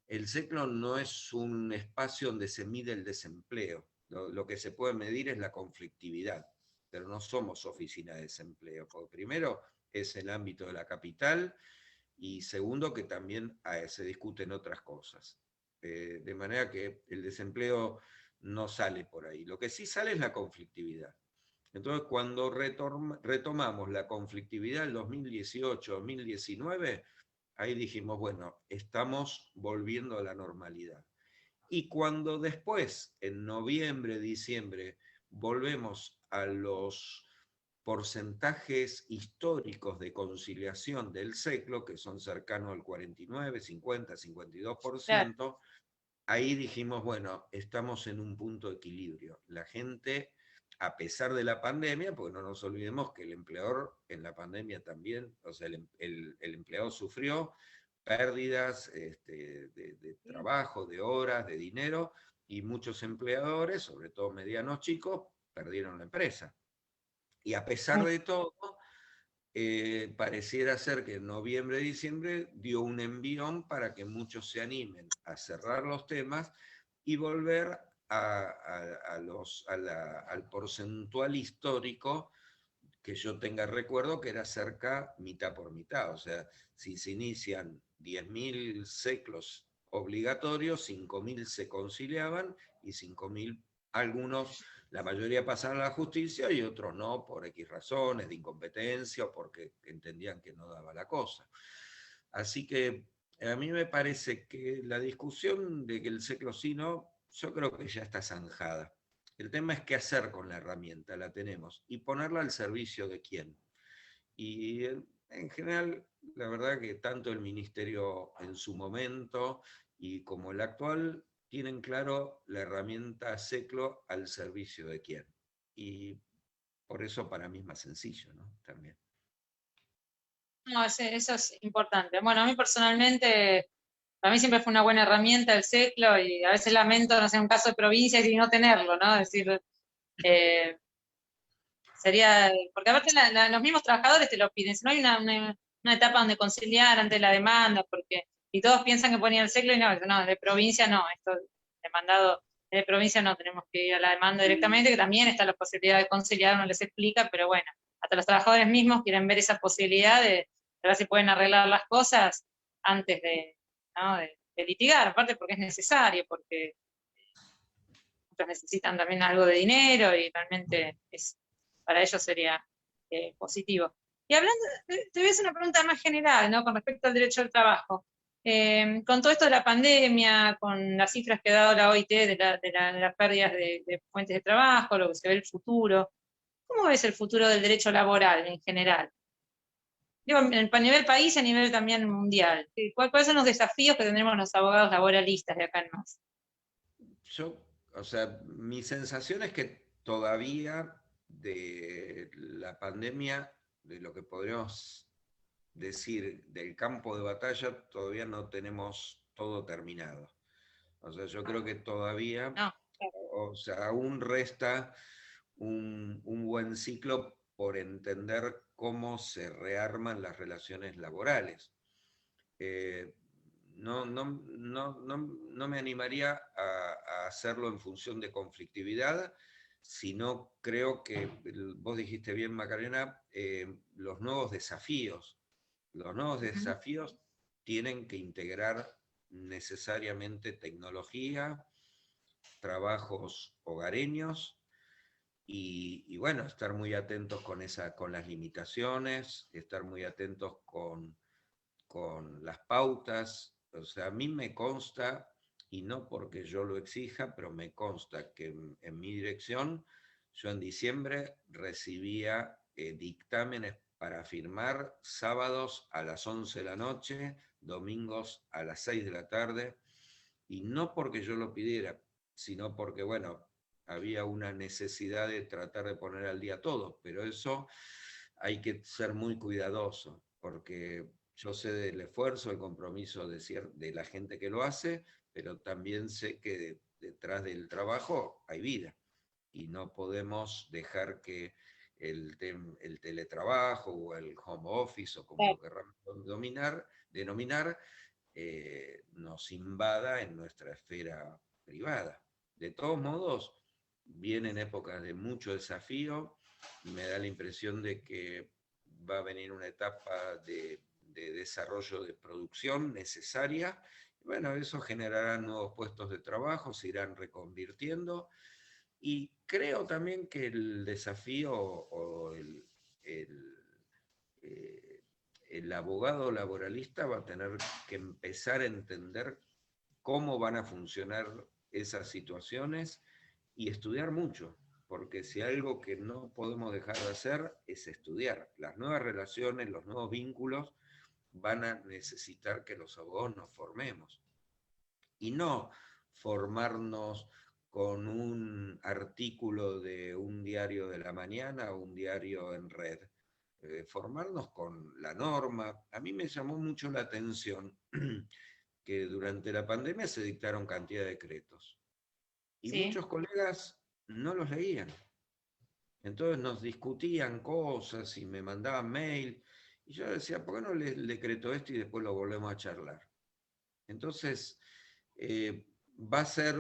[SPEAKER 2] el CECLO no es un espacio donde se mide el desempleo, lo que se puede medir es la conflictividad, pero no somos oficina de desempleo, porque primero es el ámbito de la capital, y segundo que también se discuten otras cosas. De manera que el desempleo no sale por ahí. Lo que sí sale es la conflictividad. Entonces, cuando retomamos la conflictividad en 2018-2019, ahí dijimos, bueno, estamos volviendo a la normalidad. Y cuando después, en noviembre, diciembre, volvemos a los porcentajes históricos de conciliación del CECLO, que son cercanos al 49, 50, 52%, claro, ahí dijimos, bueno, estamos en un punto de equilibrio. La gente, a pesar de la pandemia, porque no nos olvidemos que el empleador en la pandemia también, o sea, el empleado sufrió pérdidas de trabajo, de horas, de dinero, y muchos empleadores, sobre todo medianos chicos, perdieron la empresa. Y a pesar de todo, pareciera ser que en noviembre, diciembre dio un envión para que muchos se animen a cerrar los temas y volver al porcentual histórico que yo tenga recuerdo, que era cerca mitad por mitad. O sea, si se inician 10.000 ciclos obligatorios, 5.000 se conciliaban y 5.000, algunos, la mayoría pasaban a la justicia y otros no, por X razones, de incompetencia o porque entendían que no daba la cosa. Así que a mí me parece que la discusión de que el ciclocino, yo creo que ya está zanjada. El tema es qué hacer con la herramienta, la tenemos, y ponerla al servicio de quién. Y en general, la verdad que tanto el ministerio en su momento y como el actual tienen claro la herramienta SECLO al servicio de quién. Y por eso para mí es más sencillo, ¿no? También.
[SPEAKER 3] No, eso es importante. Bueno, a mí personalmente, para mí siempre fue una buena herramienta el SECLO y a veces lamento, no sé, un caso de provincias y no tenerlo, ¿no? Es decir, sería, porque aparte los mismos trabajadores te lo piden, si no hay una etapa donde conciliar ante la demanda, porque, y todos piensan que ponían el SECLO y no, de provincia no, esto demandado de provincia no, tenemos que ir a la demanda directamente, que también está la posibilidad de conciliar, uno les explica, pero bueno, hasta los trabajadores mismos quieren ver esa posibilidad de ver si pueden arreglar las cosas antes ¿no? de litigar, aparte porque es necesario, porque otros necesitan también algo de dinero y realmente para ellos sería positivo. Y hablando, te voy a hacer una pregunta más general, ¿no? Con respecto al derecho al trabajo. Con todo esto de la pandemia, con las cifras que ha dado la OIT de las pérdidas de fuentes de trabajo, lo que se ve el futuro, ¿cómo ves el futuro del derecho laboral en general? Digo, a nivel país y a nivel también mundial. ¿Cuáles son los desafíos que tendremos los abogados laboralistas de acá en más?
[SPEAKER 2] O sea, mi sensación es que todavía de la pandemia, de lo que podríamos decir del campo de batalla, todavía no tenemos todo terminado. O sea, yo creo que todavía,
[SPEAKER 3] No.
[SPEAKER 2] o sea, aún resta un buen ciclo por entender cómo se rearman las relaciones laborales. No me animaría a hacerlo en función de conflictividad, sino creo que, vos dijiste bien, Macarena, los nuevos desafíos. Los nuevos desafíos tienen que integrar necesariamente tecnología, trabajos hogareños y bueno, estar muy atentos con las limitaciones, estar muy atentos con las pautas. O sea, a mí me consta, y no porque yo lo exija, pero me consta que en mi dirección, yo en diciembre recibía dictámenes para firmar sábados a las 11 de la noche, domingos a las 6 de la tarde, y no porque yo lo pidiera, sino porque, bueno, había una necesidad de tratar de poner al día todo, pero eso hay que ser muy cuidadoso, porque yo sé del esfuerzo, el compromiso de la gente que lo hace, pero también sé que detrás del trabajo hay vida y no podemos dejar que el teletrabajo o el home office o como lo querramos denominar, nos invada en nuestra esfera privada. De todos modos, vienen épocas de mucho desafío y me da la impresión de que va a venir una etapa de desarrollo de producción necesaria. Bueno, eso generará nuevos puestos de trabajo, se irán reconvirtiendo y creo también que el desafío o el abogado laboralista va a tener que empezar a entender cómo van a funcionar esas situaciones y estudiar mucho, porque si algo que no podemos dejar de hacer es estudiar. Las nuevas relaciones, los nuevos vínculos van a necesitar que los abogados nos formemos. Y no formarnos con un artículo de un diario de la mañana o un diario en red. Formarnos con la norma. A mí me llamó mucho la atención que durante la pandemia se dictaron cantidad de decretos. Y
[SPEAKER 3] Sí.
[SPEAKER 2] muchos colegas no los leían. Entonces nos discutían cosas y me mandaban mail, y yo decía, ¿por qué no le decreto esto y después lo volvemos a charlar? Entonces, va a ser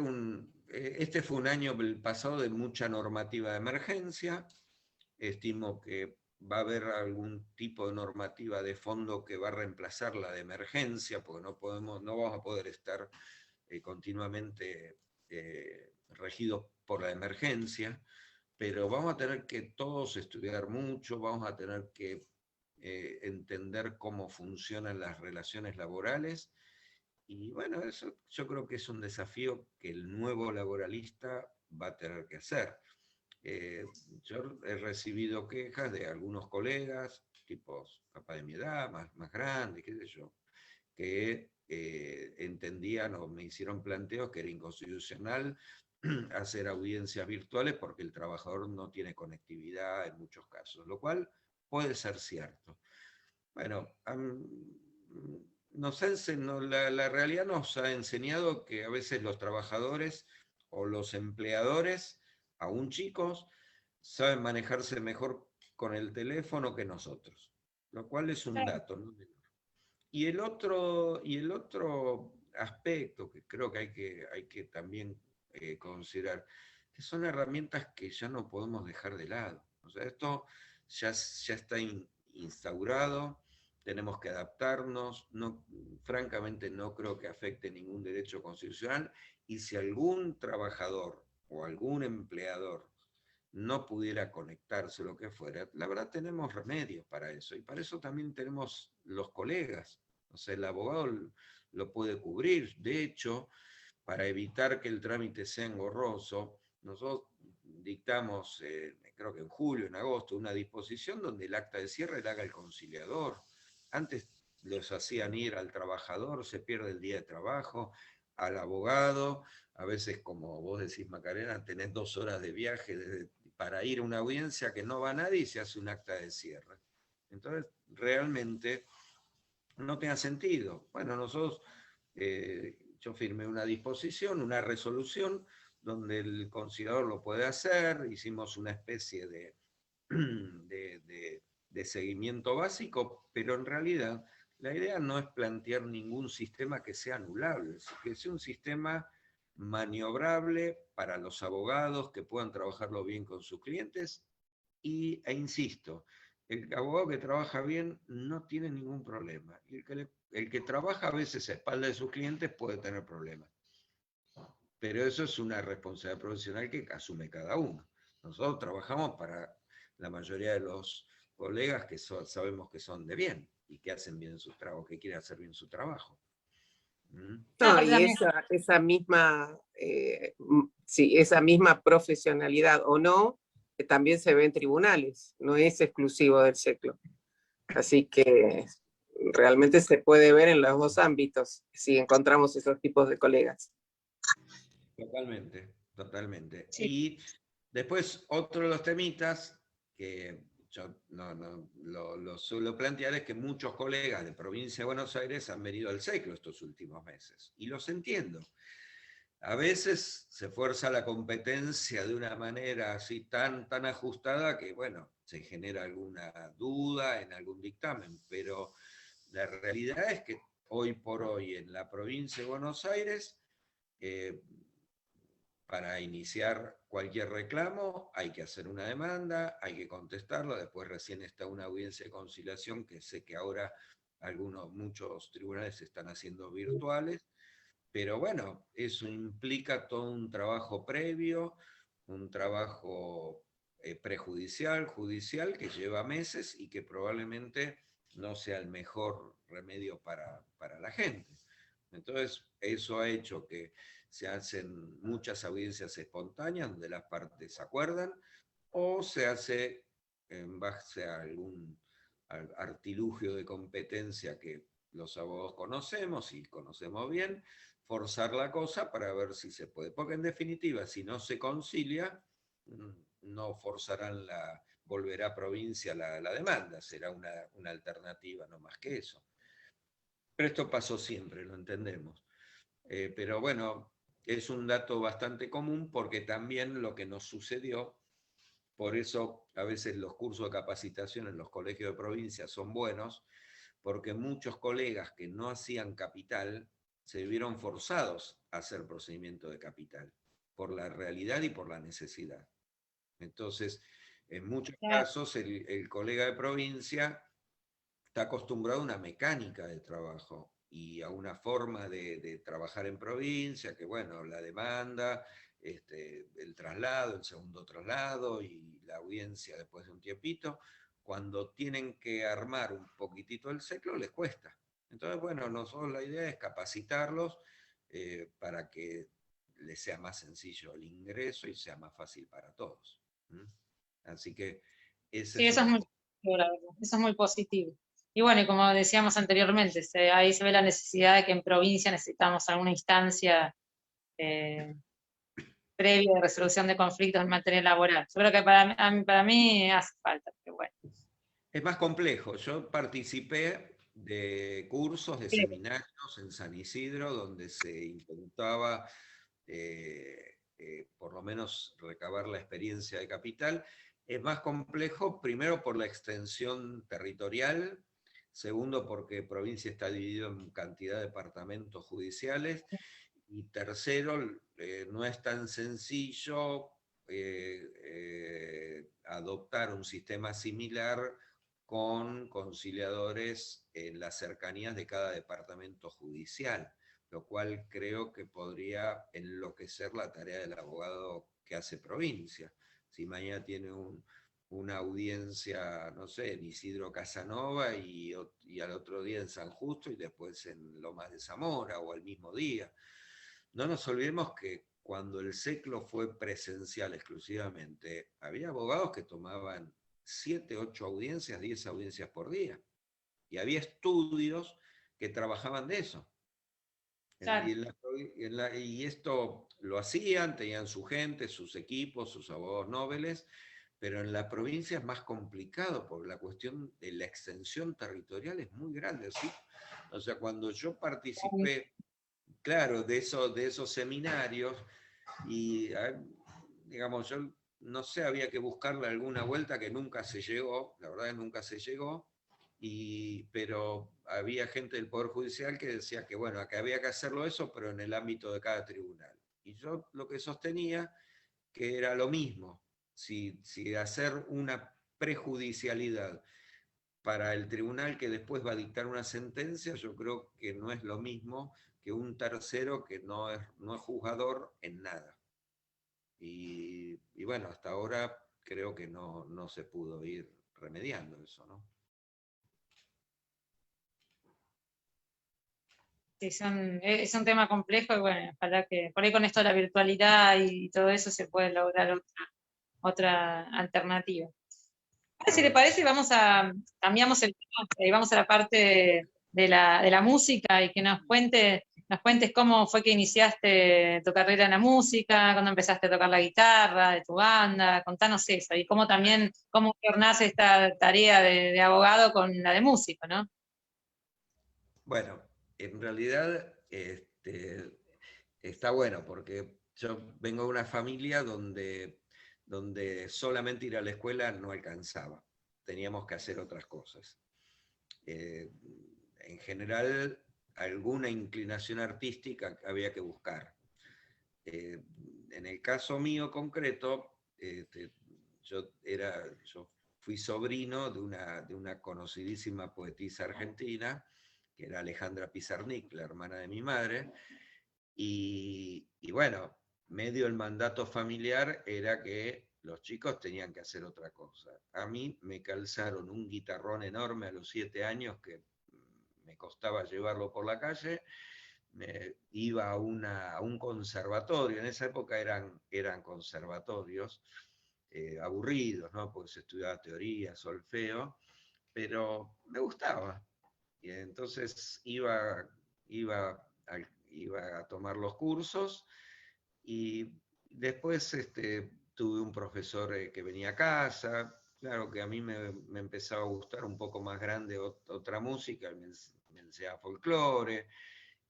[SPEAKER 2] este fue un año, el pasado, de mucha normativa de emergencia. Estimo que va a haber algún tipo de normativa de fondo que va a reemplazar la de emergencia, porque no vamos a poder estar continuamente regidos por la emergencia, pero vamos a tener que todos estudiar mucho, vamos a tener que entender cómo funcionan las relaciones laborales, y bueno, eso yo creo que es un desafío que el nuevo laboralista va a tener que hacer. Yo he recibido quejas de algunos colegas, tipos capaz de mi edad, más grandes, qué sé yo, que entendían o me hicieron planteos que era inconstitucional hacer audiencias virtuales porque el trabajador no tiene conectividad en muchos casos, lo cual puede ser cierto. Bueno, la realidad nos ha enseñado que a veces los trabajadores o los empleadores, aún chicos, saben manejarse mejor con el teléfono que nosotros, lo cual es un dato, ¿no? Y el otro aspecto que creo que hay que también considerar, que son herramientas que ya no podemos dejar de lado. O sea, esto ya está instaurado, tenemos que adaptarnos, francamente no creo que afecte ningún derecho constitucional, y si algún trabajador o algún empleador no pudiera conectarse, lo que fuera, la verdad tenemos remedios para eso, y para eso también tenemos los colegas. O sea, el abogado lo puede cubrir. De hecho, para evitar que el trámite sea engorroso, nosotros dictamos, creo que en julio, en agosto, una disposición donde el acta de cierre la haga el conciliador. Antes los hacían ir al trabajador, se pierde el día de trabajo, al abogado, a veces, como vos decís, Macarena, tenés 2 horas de viaje para ir a una audiencia que no va nadie y se hace un acta de cierre. Entonces, realmente no tenga sentido. Bueno, yo firmé una disposición, una resolución, donde el conciliador lo puede hacer, hicimos una especie de seguimiento básico, pero en realidad la idea no es plantear ningún sistema que sea anulable, que sea un sistema maniobrable para los abogados que puedan trabajarlo bien con sus clientes, e insisto, el abogado que trabaja bien no tiene ningún problema. Y el que trabaja a veces a espaldas de sus clientes puede tener problemas. Pero eso es una responsabilidad profesional que asume cada uno. Nosotros trabajamos para la mayoría de los colegas que sabemos que son de bien y que hacen bien su trabajo, que quieren hacer bien su trabajo.
[SPEAKER 1] No, y esa misma, sí, esa misma profesionalidad o no, también se ve en tribunales, no es exclusivo del SECLO. Así que realmente se puede ver en los dos ámbitos si encontramos esos tipos de colegas.
[SPEAKER 2] Totalmente, totalmente.
[SPEAKER 3] Sí.
[SPEAKER 2] Y después otro de los temitas que yo lo suelo plantear es que muchos colegas de provincia de Buenos Aires han venido al SECLO estos últimos meses, y los entiendo. A veces se fuerza la competencia de una manera así tan ajustada que, bueno, se genera alguna duda en algún dictamen, pero la realidad es que hoy por hoy en la provincia de Buenos Aires, para iniciar cualquier reclamo hay que hacer una demanda, hay que contestarla, después recién está una audiencia de conciliación que sé que ahora muchos tribunales se están haciendo virtuales, pero bueno, eso implica todo un trabajo previo, un trabajo prejudicial, judicial, que lleva meses y que probablemente no sea el mejor remedio para la gente. Entonces, eso ha hecho que se hacen muchas audiencias espontáneas donde las partes acuerdan, o se hace en base a algún artilugio de competencia que los abogados conocemos y conocemos bien, forzar la cosa para ver si se puede. Porque en definitiva, si no se concilia, no forzarán volverá a provincia la demanda, será una alternativa, no más que eso. Pero esto pasó siempre, lo entendemos. Pero bueno, es un dato bastante común porque también lo que nos sucedió Por eso a veces los cursos de capacitación en los colegios de provincia son buenos, porque muchos colegas que no hacían capital se vieron forzados a hacer procedimiento de capital, por la realidad y por la necesidad. Entonces, en muchos casos, el colega de provincia está acostumbrado a una mecánica de trabajo y a una forma de trabajar en provincia, que bueno, la demanda, el traslado, el segundo traslado y la audiencia después de un tiempito, cuando tienen que armar un poquitito el ciclo les cuesta. Entonces, bueno, nosotros la idea es capacitarlos para que les sea más sencillo el ingreso y sea más fácil para todos. ¿Mm? Así que ese
[SPEAKER 3] Sí,
[SPEAKER 2] es
[SPEAKER 3] eso es
[SPEAKER 2] un...
[SPEAKER 3] muy positivo, la verdad. Eso es muy positivo. Y bueno, y como decíamos anteriormente, ahí se ve la necesidad de que en provincia necesitamos alguna instancia eh, previa de resolución de conflictos en materia laboral. Yo creo que para mí hace falta, pero bueno.
[SPEAKER 2] Es más complejo. Yo participé de cursos, de
[SPEAKER 3] Sí,
[SPEAKER 2] seminarios en San Isidro, donde se intentaba por lo menos recabar la experiencia de capital. Es más complejo, primero por la extensión territorial, segundo porque provincia está dividido en cantidad de departamentos judiciales, y tercero, no es tan sencillo adoptar un sistema similar con conciliadores en las cercanías de cada departamento judicial, lo cual creo que podría enloquecer la tarea del abogado que hace provincia. Si mañana tiene una audiencia, no sé, en Isidro Casanova y al otro día en San Justo y después en Lomas de Zamora o al mismo día. No nos olvidemos que cuando el ciclo fue presencial exclusivamente, había abogados que tomaban 7, 8 audiencias, 10 audiencias por día. Y había estudios que trabajaban de eso.
[SPEAKER 3] claro.
[SPEAKER 2] Y esto lo hacían, tenían su gente, sus equipos, sus abogados nobles, pero en la provincia es más complicado porque la cuestión de la extensión territorial es muy grande. ¿Sí? O sea, cuando yo participé, claro, de esos seminarios, y digamos, yo no sé, había que buscarle alguna vuelta que nunca se llegó, la verdad que nunca se llegó, pero había gente del Poder Judicial que decía que, bueno, que había que hacerlo eso, pero en el ámbito de cada tribunal. Y yo lo que sostenía que era lo mismo, si hacer una prejudicialidad para el tribunal que después va a dictar una sentencia, yo creo que no es lo mismo que un tercero que no es juzgador en nada. Y bueno, hasta ahora creo que no se pudo ir remediando eso, ¿no?
[SPEAKER 3] Sí, es un tema complejo y bueno, ojalá que por ahí con esto de la virtualidad y todo eso se puede lograr otra alternativa. Ahora,
[SPEAKER 2] A
[SPEAKER 3] si le
[SPEAKER 2] ver,
[SPEAKER 3] parece, cambiamos el tema y vamos a la parte de la música y que nos cuentes cómo fue que iniciaste tu carrera en la música, cuándo empezaste a tocar la guitarra de tu banda, contanos eso, y cómo también, cómo tornás esta tarea de abogado con la de músico, ¿no?
[SPEAKER 2] bueno, en realidad está bueno porque yo vengo de una familia donde solamente ir a la escuela no alcanzaba, teníamos que hacer otras cosas. Eh, en general, alguna inclinación artística había que buscar. En el caso mío concreto, yo fui sobrino de una conocidísima poetisa argentina, que era Alejandra Pizarnik, la hermana de mi madre, y bueno, medio el mandato familiar era que los chicos tenían que hacer otra cosa. A mí me calzaron un guitarrón enorme a los 7 años que me costaba llevarlo por la calle, iba a un conservatorio, en esa época eran conservatorios aburridos, ¿no? Porque se estudiaba teoría, solfeo, pero me gustaba. Y entonces iba a tomar los cursos y después tuve un profesor que venía a casa. Claro que a mí me empezaba a gustar un poco más grande otra música, me enseñaba folclore,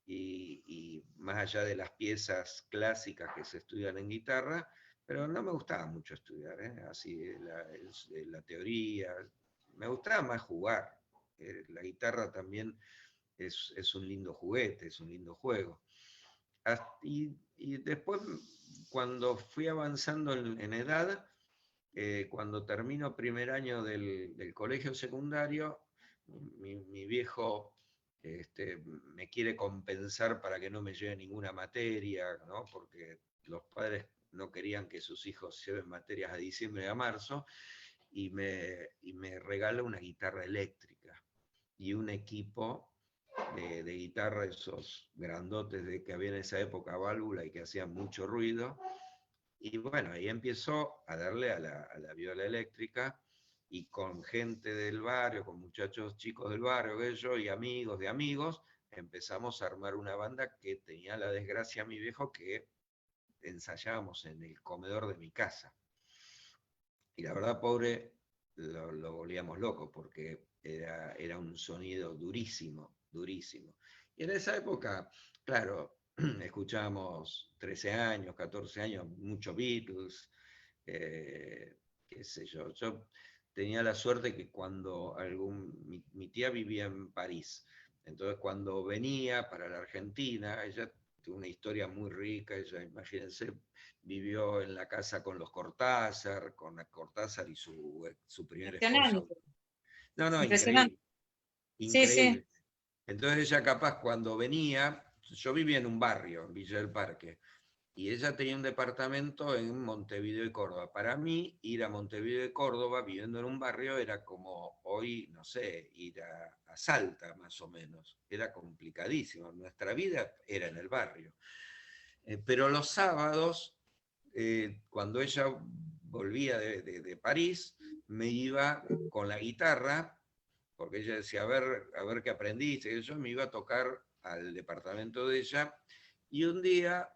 [SPEAKER 2] y más allá de las piezas clásicas que se estudian en guitarra, pero no me gustaba mucho estudiar, así la teoría, me gustaba más jugar. La guitarra también es un lindo juguete, es un lindo juego. Y después, cuando fui avanzando en edad, cuando termino primer año del colegio secundario, mi viejo me quiere compensar para que no me lleve ninguna materia, ¿no? Porque los padres no querían que sus hijos lleven materias a diciembre y a marzo, y me regala una guitarra eléctrica y un equipo de guitarra, esos grandotes de que había en esa época, válvula, y que hacían mucho ruido. Y bueno, ahí empezó a darle a la viola eléctrica, y con gente del barrio, con muchachos chicos del barrio, ellos, y amigos de amigos, empezamos a armar una banda que tenía la desgracia, mi viejo, que ensayábamos en el comedor de mi casa. Y la verdad, pobre, lo volvíamos loco, porque era un sonido durísimo, durísimo. Y en esa época, claro, escuchábamos 13 años, 14 años, mucho Beatles, qué sé yo. Yo tenía la suerte que cuando mi tía vivía en París, entonces cuando venía para la Argentina, ella tuvo una historia muy rica, ella, imagínense, vivió en la casa con los Cortázar, con la Cortázar y su primera esposa.
[SPEAKER 3] Impresionante,
[SPEAKER 2] No, no,
[SPEAKER 3] impresionante.
[SPEAKER 2] increíble,
[SPEAKER 3] Sí, sí.
[SPEAKER 2] increíble. Entonces ella capaz cuando venía, yo vivía en un barrio, en Villa del Parque, y ella tenía un departamento en Montevideo y Córdoba. Para mí, ir a Montevideo y Córdoba, viviendo en un barrio, era como hoy, no sé, ir a Salta, más o menos. Era complicadísimo. Nuestra vida era en el barrio. Pero los sábados, cuando ella volvía de París, me iba con la guitarra, porque ella decía, a ver qué aprendiste, y yo me iba a tocar al departamento de ella, y un día,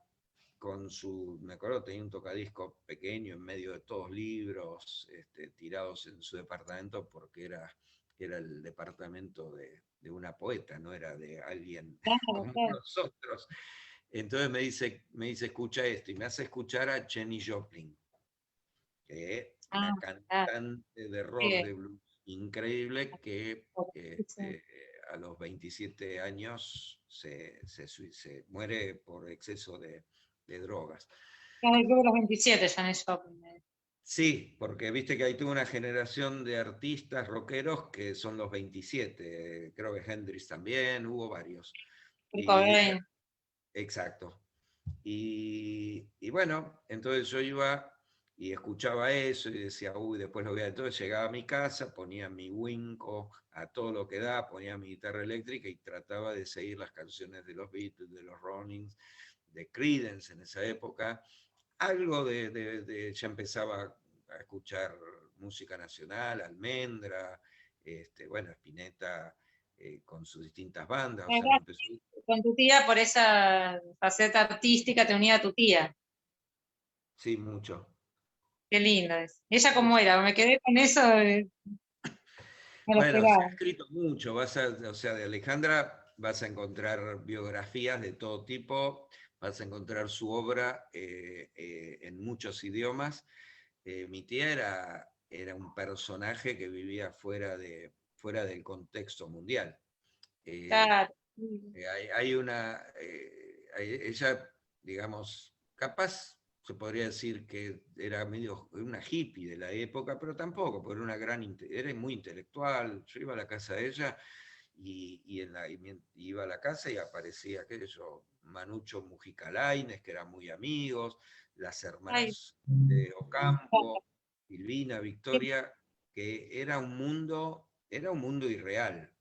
[SPEAKER 2] me acuerdo, tenía un tocadisco pequeño en medio de todos libros tirados en su departamento, porque era el departamento de una poeta, no era de alguien
[SPEAKER 3] Claro,
[SPEAKER 2] como
[SPEAKER 3] claro.
[SPEAKER 2] nosotros. Entonces me dice, escucha esto, y me hace escuchar a Jenny Joplin, que es
[SPEAKER 3] Ah,
[SPEAKER 2] una
[SPEAKER 3] claro.
[SPEAKER 2] cantante de rock,
[SPEAKER 3] Sí.
[SPEAKER 2] de blues increíble, que
[SPEAKER 3] Sí.
[SPEAKER 2] a los 27 años se muere por exceso de drogas.
[SPEAKER 3] Claro, creo que los 27 Janis Joplin.
[SPEAKER 2] Sí, porque viste que hay toda una generación de artistas rockeros que son los 27, creo que Hendrix también, hubo varios.
[SPEAKER 3] Kurt
[SPEAKER 2] Y
[SPEAKER 3] Cobain.
[SPEAKER 2] exacto. Y bueno, entonces yo iba y escuchaba eso y decía, uy, después lo voy a... Entonces llegaba a mi casa, ponía mi Winco a todo lo que da, ponía mi guitarra eléctrica y trataba de seguir las canciones de los Beatles, de los Rollins, de Creedence en esa época. Algo ya empezaba a escuchar música nacional, Almendra, bueno, Spinetta, con sus distintas bandas, o sea, me empezó...
[SPEAKER 3] Con tu tía, por esa faceta artística, te unía a tu tía.
[SPEAKER 2] Sí, mucho.
[SPEAKER 3] Qué lindo es. ¿Ella cómo
[SPEAKER 2] Mucho.
[SPEAKER 3] era? Me quedé con eso, no lo
[SPEAKER 2] Bueno, se ha
[SPEAKER 3] esperaba.
[SPEAKER 2] escrito mucho, o sea, de Alejandra vas a encontrar biografías de todo tipo, vas a encontrar su obra en muchos idiomas. Mi tía era un personaje que vivía fuera del contexto mundial. Eh,
[SPEAKER 3] Claro.
[SPEAKER 2] ella, digamos, capaz se podría decir que era medio una hippie de la época, pero tampoco, porque era muy intelectual. Yo iba a la casa de ella iba a la casa y aparecía aquello, Manucho Mujica Lainez, que eran muy amigos, las
[SPEAKER 3] Ay,
[SPEAKER 2] hermanas de Ocampo, Silvina, Victoria, que era un mundo irreal,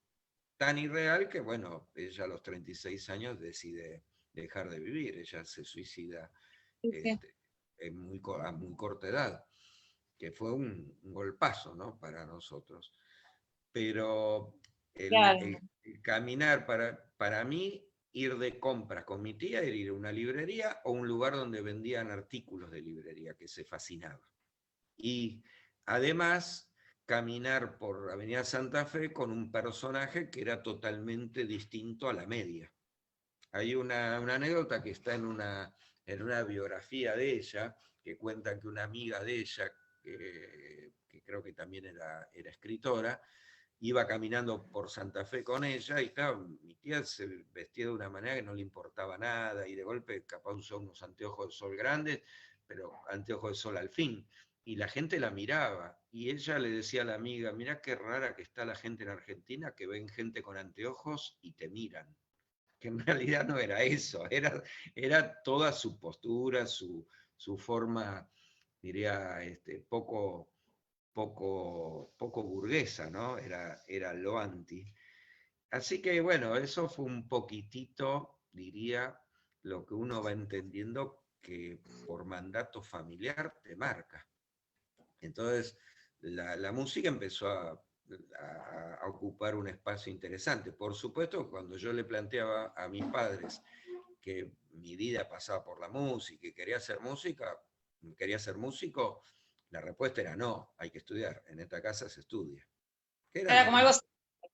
[SPEAKER 2] tan irreal que, bueno, ella a los 36 años decide dejar de vivir, ella se suicida
[SPEAKER 3] sí, sí.
[SPEAKER 2] este, a muy corta edad, que fue un golpazo, ¿no?, para nosotros. Pero
[SPEAKER 3] Claro.
[SPEAKER 2] el caminar, para mí, ir de compras con mi tía era ir a una librería o un lugar donde vendían artículos de librería, que se fascinaba. Y además, caminar por Avenida Santa Fe con un personaje que era totalmente distinto a la media. Hay una anécdota que está en una biografía de ella, que cuentan que una amiga de ella, que creo que también era escritora, iba caminando por Santa Fe con ella, y claro, mi tía se vestía de una manera que no le importaba nada, y de golpe capaz usó unos anteojos de sol grandes, pero anteojos de sol al fin, y la gente la miraba, y ella le decía a la amiga, mirá qué rara que está la gente en Argentina, que ven gente con anteojos y te miran. Que en realidad no era eso, era toda su postura, su forma, diría, poco burguesa, ¿no? Era lo anti. Así que bueno, eso fue un poquitito, diría, lo que uno va entendiendo que por mandato familiar te marca. Entonces, la música empezó a ocupar un espacio interesante. Por supuesto, cuando yo le planteaba a mis padres que mi vida pasaba por la música y quería hacer músico, la respuesta era no, hay que estudiar, en esta casa se estudia.
[SPEAKER 3] Era como algo,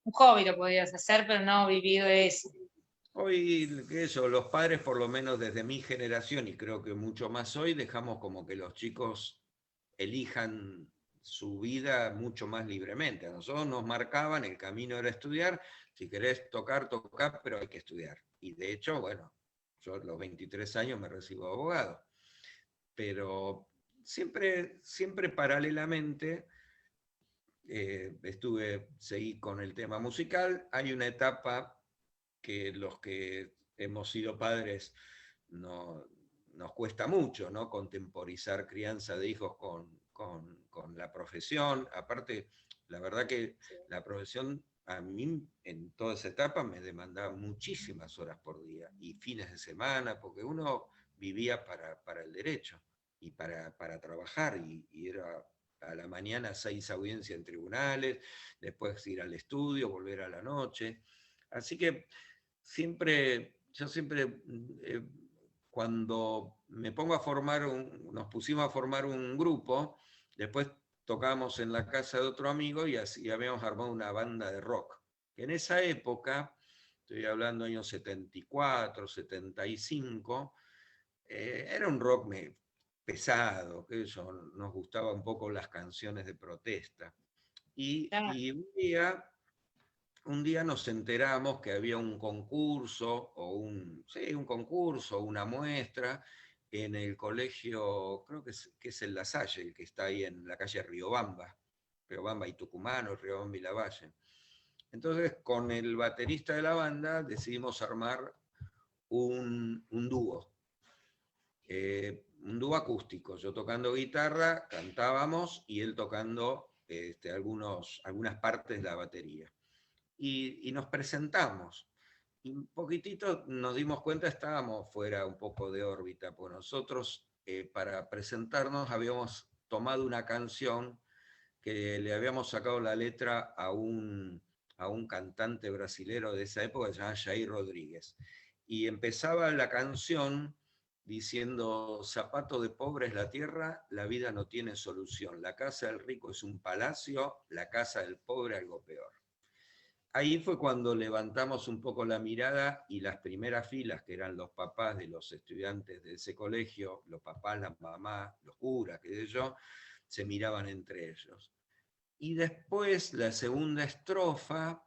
[SPEAKER 3] un hobby lo podías hacer, pero no vivido eso.
[SPEAKER 2] Hoy, eso, los padres, por lo menos desde mi generación, y creo que mucho más hoy, dejamos como que los chicos elijan su vida mucho más libremente. A nosotros nos marcaban, el camino era estudiar, si querés tocar, pero hay que estudiar. Y de hecho, bueno, yo a los 23 años me recibo abogado. Pero siempre paralelamente seguí con el tema musical. Hay una etapa que los que hemos sido padres nos cuesta mucho, ¿no? Contemporizar crianza de hijos con la profesión. Aparte, la verdad que la profesión a mí en toda esa etapa me demandaba muchísimas horas por día y fines de semana, porque uno vivía para el derecho y para trabajar, y era a la mañana 6 audiencias en tribunales, después ir al estudio, volver a la noche. Así que yo siempre, cuando me pongo a formar, nos pusimos a formar un grupo, después tocábamos en la casa de otro amigo y así habíamos armado una banda de rock. En esa época, estoy hablando años 74, 75, era un rock pesado, que eso, nos gustaban un poco las canciones de protesta. Y un día nos enteramos que había un concurso, un concurso, una muestra, en el colegio, creo que es el La Salle, el que está ahí en la calle Riobamba y Tucumán, o Riobamba y Lavalle. Entonces, con el baterista de la banda decidimos armar un dúo. Un dúo acústico, yo tocando guitarra, cantábamos, y él tocando algunas partes de la batería. Y nos presentamos. Y un poquitito nos dimos cuenta, estábamos fuera un poco de órbita, pues nosotros para presentarnos habíamos tomado una canción que le habíamos sacado la letra a un cantante brasilero de esa época, que se llama Jair Rodríguez. Y empezaba la canción diciendo: zapato de pobre es la tierra, la vida no tiene solución. La casa del rico es un palacio, la casa del pobre algo peor. Ahí fue cuando levantamos un poco la mirada, y las primeras filas, que eran los papás de los estudiantes de ese colegio, los papás, la mamá, los curas, qué sé yo, se miraban entre ellos. Y después la segunda estrofa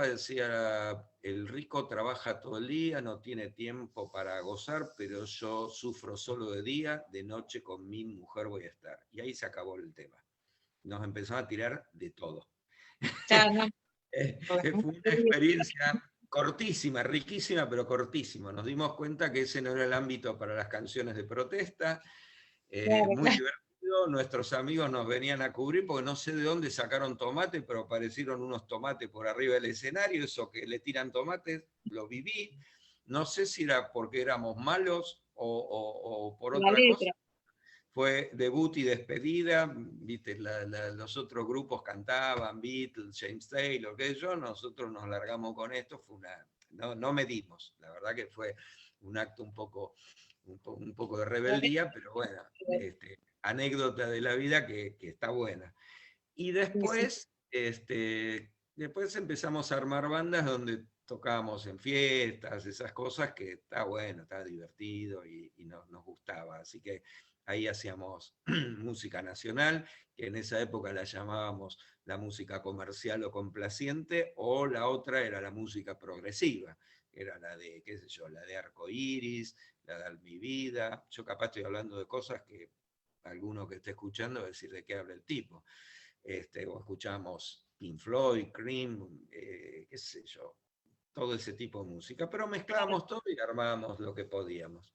[SPEAKER 2] decía: el rico trabaja todo el día, no tiene tiempo para gozar, pero yo sufro solo de día, de noche con mi mujer voy a estar. Y ahí se acabó el tema. Nos empezó a tirar de todo.
[SPEAKER 3] Claro, no.
[SPEAKER 2] Fue una experiencia cortísima, riquísima, pero cortísima. Nos dimos cuenta que ese no era el ámbito para las canciones de protesta. Muy divertido. Nuestros amigos nos venían a cubrir, porque no sé de dónde sacaron tomate, pero aparecieron unos tomates por arriba del escenario. Eso que le tiran tomates, lo viví. No sé si era porque éramos malos o por otra cosa. Fue debut y despedida, ¿viste? Los otros grupos cantaban, Beatles, James Taylor, qué sé yo, nosotros nos largamos con esto, no medimos, la verdad que fue un acto un poco de rebeldía, pero bueno, anécdota de la vida que está buena. Y después, después empezamos a armar bandas donde tocábamos en fiestas, esas cosas que está bueno, está divertido y nos gustaba. Así que ahí hacíamos música nacional, que en esa época la llamábamos la música comercial o complaciente, o la otra era la música progresiva, era la de, qué sé yo, la de Arcoiris, la de Mi Vida. Yo capaz estoy hablando de cosas que alguno que esté escuchando va a decir de qué habla el tipo. O escuchamos Pink Floyd, Cream, qué sé yo, todo ese tipo de música, pero mezclábamos todo y armábamos lo que podíamos.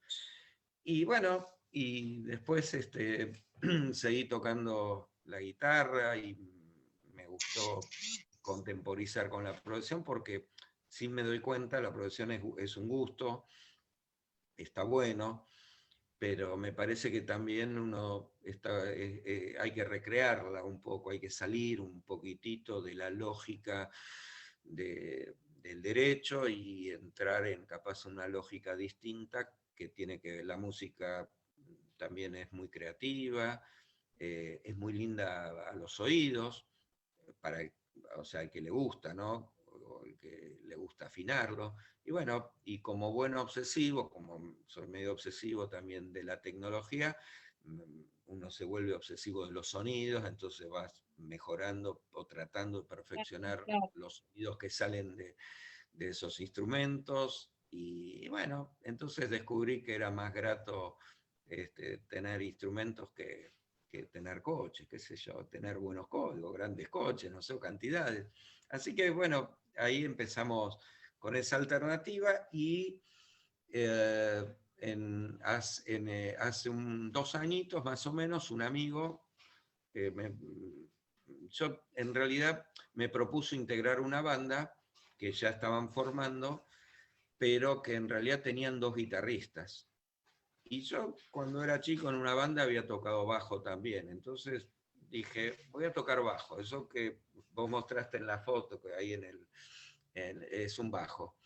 [SPEAKER 2] Y bueno, y después seguí tocando la guitarra y me gustó contemporizar con la producción porque sí me doy cuenta, la producción es un gusto, está bueno, pero me parece que también hay que recrearla un poco, hay que salir un poquitito de la lógica del derecho y entrar en capaz una lógica distinta que tiene que ver. La música también es muy creativa, es muy linda a los oídos, o sea, el que le gusta, ¿no? O el que le gusta afinarlo. Y bueno, y como buen obsesivo, como soy medio obsesivo también de la tecnología, uno se vuelve obsesivo de los sonidos, entonces vas mejorando o tratando de perfeccionar los sonidos que salen de esos instrumentos. Y bueno, entonces descubrí que era más grato tener instrumentos que tener coches, qué sé yo, tener buenos códigos, grandes coches, no sé, cantidades. Así que bueno, ahí empezamos con esa alternativa y hace 2 añitos más o menos, un amigo, yo en realidad me propuso integrar una banda que ya estaban formando, pero que en realidad tenían 2 guitarristas. Y yo cuando era chico en una banda había tocado bajo también, entonces dije, voy a tocar bajo, eso que vos mostraste en la foto, que ahí es un bajo.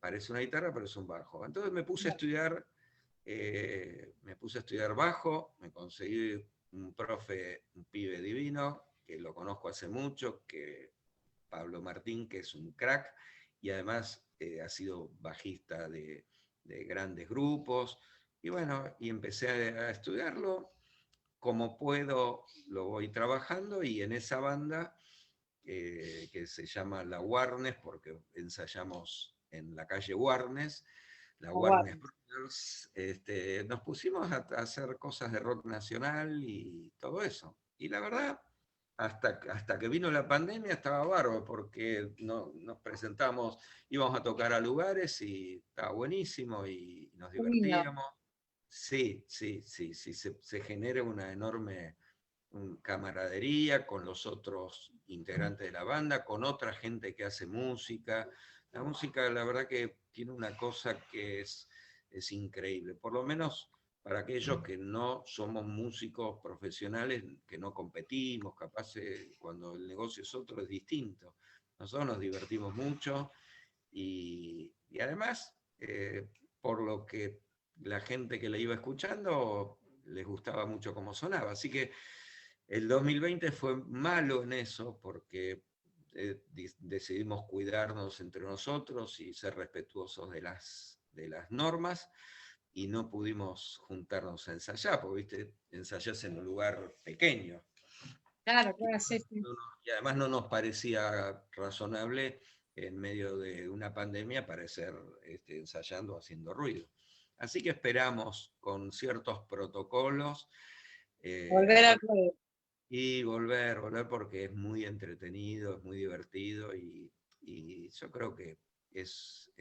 [SPEAKER 2] Parece una guitarra, pero es un bajo. Entonces me puse a estudiar bajo, me conseguí un profe, un pibe divino, que lo conozco hace mucho, Pablo Martín, que es un crack, y además ha sido bajista de grandes grupos, y bueno, y empecé a estudiarlo, como puedo lo voy trabajando, y en esa banda, que se llama La Warnes, porque ensayamos en la calle Warnes, la Warnes Brothers, nos pusimos a hacer cosas de rock nacional y todo eso. Y la verdad, hasta que vino la pandemia estaba bárbaro, porque nos presentamos, íbamos a tocar a lugares y estaba buenísimo y nos divertíamos. Sí, sí, sí, sí, se genera una enorme camaradería con los otros integrantes de la banda, con otra gente que hace música. La música, la verdad que tiene una cosa que es increíble, por lo menos para aquellos que no somos músicos profesionales, que no competimos, capaz cuando el negocio es otro es distinto. Nosotros nos divertimos mucho y además, por lo que la gente que le iba escuchando les gustaba mucho cómo sonaba. Así que el 2020 fue malo en eso porque decidimos cuidarnos entre nosotros y ser respetuosos de las normas, y no pudimos juntarnos a ensayar, porque viste, ensayás en un lugar pequeño.
[SPEAKER 3] Claro, claro, sí, sí.
[SPEAKER 2] Y además no nos parecía razonable en medio de una pandemia parecer ensayando, haciendo ruido. Así que esperamos con ciertos protocolos
[SPEAKER 3] Volver al juego.
[SPEAKER 2] y volver porque es muy entretenido, es muy divertido y yo creo que es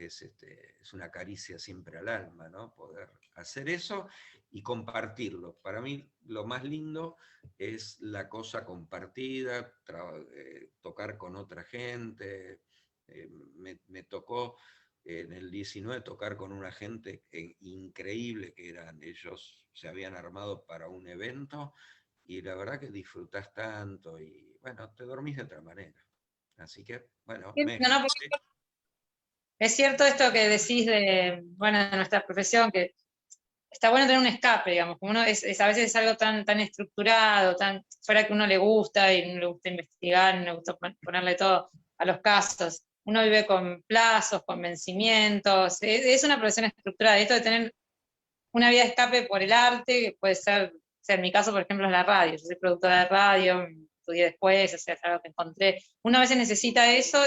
[SPEAKER 2] una caricia siempre al alma, ¿no? Poder hacer eso y compartirlo. Para mí lo más lindo es la cosa compartida, tocar con otra gente. Me tocó en el 19 tocar con una gente increíble, que ellos se habían armado para un evento, y la verdad que disfrutás tanto y bueno, te dormís de otra manera. Así que, bueno,
[SPEAKER 3] No, es cierto esto que decís de nuestra profesión, que está bueno tener un escape, digamos, como uno a veces es algo tan estructurado, tan fuera que uno le gusta, y uno le gusta investigar, y uno le gusta ponerle todo a los casos. uno vive con plazos, con vencimientos, es una profesión estructurada. Esto de tener una vía de escape por el arte, que puede ser, en mi caso, por ejemplo, es la radio. Yo soy productora de radio, estudié después, o sea, es algo que encontré. Uno a veces necesita eso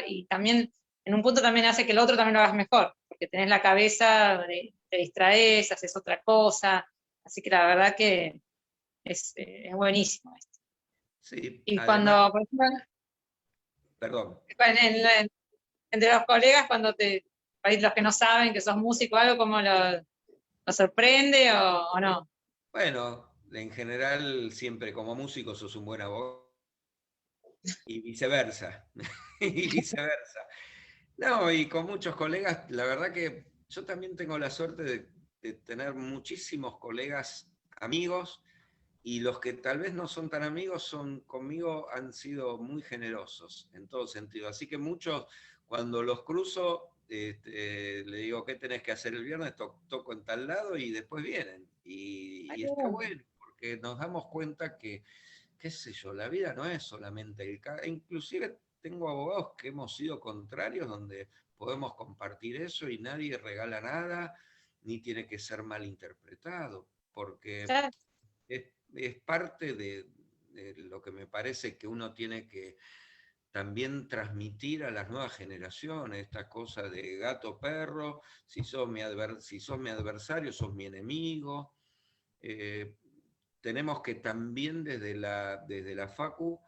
[SPEAKER 3] y también, en un punto también hace que el otro también lo hagas mejor, porque tenés la cabeza, te distraes, haces otra cosa, así que la verdad que es buenísimo esto.
[SPEAKER 2] Sí,
[SPEAKER 3] Y
[SPEAKER 2] además,
[SPEAKER 3] cuando, por ejemplo,
[SPEAKER 2] perdón.
[SPEAKER 3] entre los colegas, para los que no saben que sos músico o algo, ¿cómo lo sorprende o no?
[SPEAKER 2] Bueno, en general, siempre como músico sos un buen abogado y viceversa. Y viceversa. No, y con muchos colegas, la verdad que yo también tengo la suerte de tener muchísimos colegas amigos, y los que tal vez no son tan amigos conmigo han sido muy generosos en todo sentido. Así que muchos, cuando los cruzo, le digo, ¿qué tenés que hacer el viernes? Toco en tal lado y después vienen. Y está bueno, porque nos damos cuenta que, qué sé yo, la vida no es solamente inclusive tengo abogados que hemos sido contrarios, donde podemos compartir eso y nadie regala nada, ni tiene que ser mal interpretado, porque
[SPEAKER 3] Claro.
[SPEAKER 2] es parte de lo que me parece que uno tiene que también transmitir a las nuevas generaciones, esta cosa de gato-perro, si sos mi adversario, sos mi enemigo. Eh, Tenemos que también desde la Facu,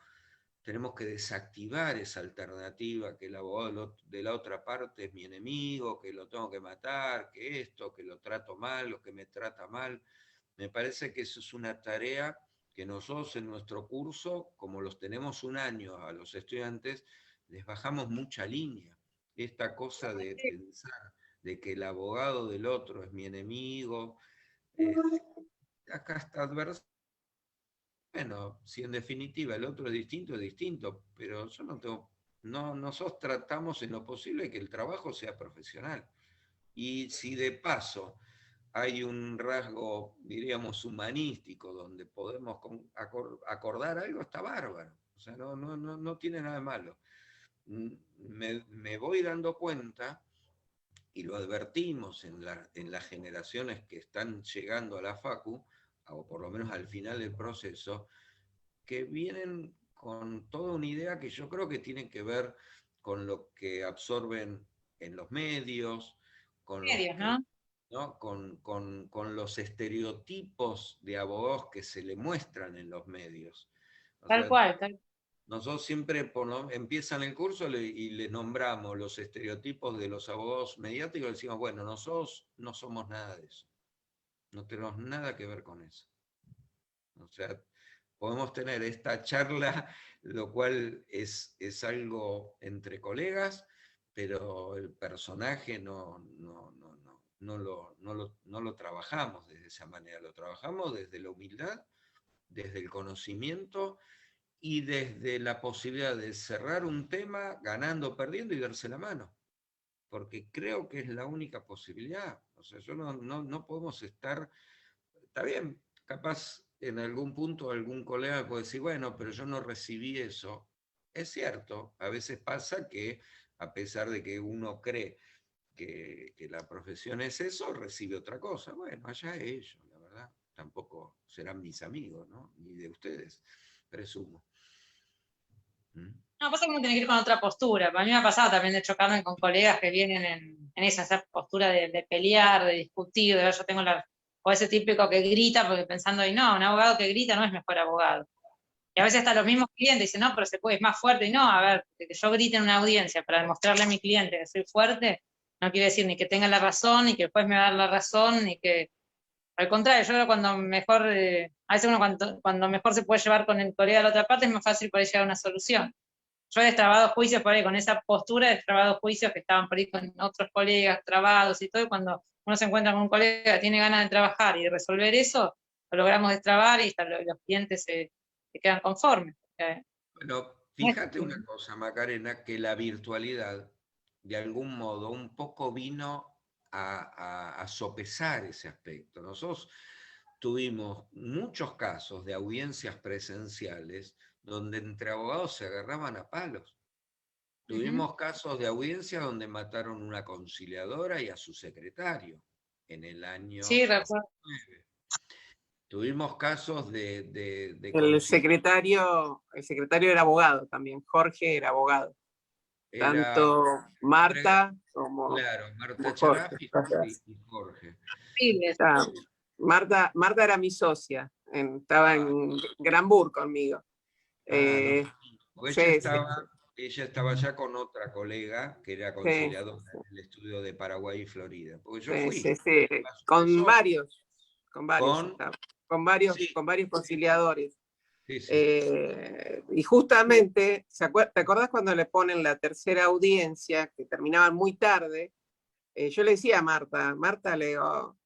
[SPEAKER 2] tenemos que desactivar esa alternativa, que el abogado de la otra parte es mi enemigo, que lo tengo que matar, que esto, que lo trato mal, o que me trata mal. Me parece que eso es una tarea que nosotros en nuestro curso, como los tenemos un año a los estudiantes, les bajamos mucha línea. Esta cosa de pensar de que el abogado del otro es mi enemigo, acá está adverso. Bueno, si en definitiva el otro es distinto, pero yo no tengo, no, nosotros tratamos en lo posible que el trabajo sea profesional. Y si de paso hay un rasgo, diríamos, humanístico, donde podemos acordar algo, está bárbaro. O sea, no tiene nada de malo. Me voy dando cuenta, y lo advertimos en las generaciones que están llegando a la Facu, o por lo menos al final del proceso, que vienen con toda una idea que yo creo que tiene que ver con lo que absorben en los medios, con los
[SPEAKER 3] Medios,
[SPEAKER 2] que,
[SPEAKER 3] ¿no?
[SPEAKER 2] ¿no? Con los estereotipos de abogados que se le muestran en los medios. O
[SPEAKER 3] Tal
[SPEAKER 2] sea,
[SPEAKER 3] cual, tal.
[SPEAKER 2] nosotros siempre empiezan el curso y les nombramos los estereotipos de los abogados mediáticos y decimos, bueno, nosotros no somos nada de eso. No tenemos nada que ver con eso. O sea, podemos tener esta charla, lo cual es algo entre colegas, pero el personaje no lo trabajamos desde esa manera, lo trabajamos desde la humildad, desde el conocimiento y desde la posibilidad de cerrar un tema ganando, perdiendo y darse la mano, porque creo que es la única posibilidad. O sea, no podemos estar, está bien, capaz en algún punto algún colega puede decir, bueno, pero yo no recibí eso. Es cierto, a veces pasa que a pesar de que uno cree que la profesión es eso, recibe otra cosa. Bueno, allá ellos, la verdad. Tampoco serán mis amigos, ¿no? Ni de ustedes, presumo. ¿Mm?
[SPEAKER 3] No, pasa que uno tiene que ir con otra postura. Para mí me ha pasado también de chocarme con colegas que vienen en esa postura de pelear, de discutir, de ver, yo tengo o ese típico que grita, porque pensando, y no, un abogado que grita no es mejor abogado. Y a veces hasta los mismos clientes dicen, no, pero se puede, es más fuerte. Y no, a ver, que yo grite en una audiencia para demostrarle a mi cliente que soy fuerte, no quiere decir ni que tenga la razón, ni que después me va a dar la razón, ni que... Al contrario, yo creo que cuando mejor, a veces uno cuando mejor se puede llevar con el colega de la otra parte, es más fácil poder llegar a una solución. Yo he destrabado juicios por ahí, con esa postura he destrabado juicios que estaban por ahí con otros colegas trabados y todo, y cuando uno se encuentra con un colega que tiene ganas de trabajar y de resolver eso, lo logramos destrabar y hasta los clientes se quedan conformes.
[SPEAKER 2] Bueno, fíjate una cosa, Macarena, que la virtualidad de algún modo un poco vino a sopesar ese aspecto. Nosotros tuvimos muchos casos de audiencias presenciales donde entre abogados se agarraban a palos. Tuvimos casos de audiencia donde mataron una conciliadora y a su secretario en el año
[SPEAKER 3] Sí, recuerdo.
[SPEAKER 2] 2009. Tuvimos casos de
[SPEAKER 1] El secretario era abogado también, Jorge era abogado.
[SPEAKER 2] Era,
[SPEAKER 1] Tanto Marta como
[SPEAKER 2] claro, Marta
[SPEAKER 1] Jorge.
[SPEAKER 2] Charafi y Jorge.
[SPEAKER 1] Está- Marta era mi socia, estaba
[SPEAKER 2] Ah,
[SPEAKER 1] en Granbur conmigo.
[SPEAKER 2] no, porque
[SPEAKER 1] Sí, sí, sí,
[SPEAKER 2] ella estaba ya con otra colega que era
[SPEAKER 1] sí,
[SPEAKER 2] conciliadora en el estudio de Paraguay y Florida. Porque yo
[SPEAKER 1] sí,
[SPEAKER 2] fui
[SPEAKER 1] sí, sí,
[SPEAKER 2] a su
[SPEAKER 1] con
[SPEAKER 2] desorden,
[SPEAKER 1] varios
[SPEAKER 2] con,
[SPEAKER 1] estaba,
[SPEAKER 2] sí,
[SPEAKER 1] con varios conciliadores.
[SPEAKER 2] sí, sí,
[SPEAKER 1] Y justamente, ¿te acordás cuando le ponen la tercera audiencia, que terminaban muy tarde? Yo le decía a Marta, le digo,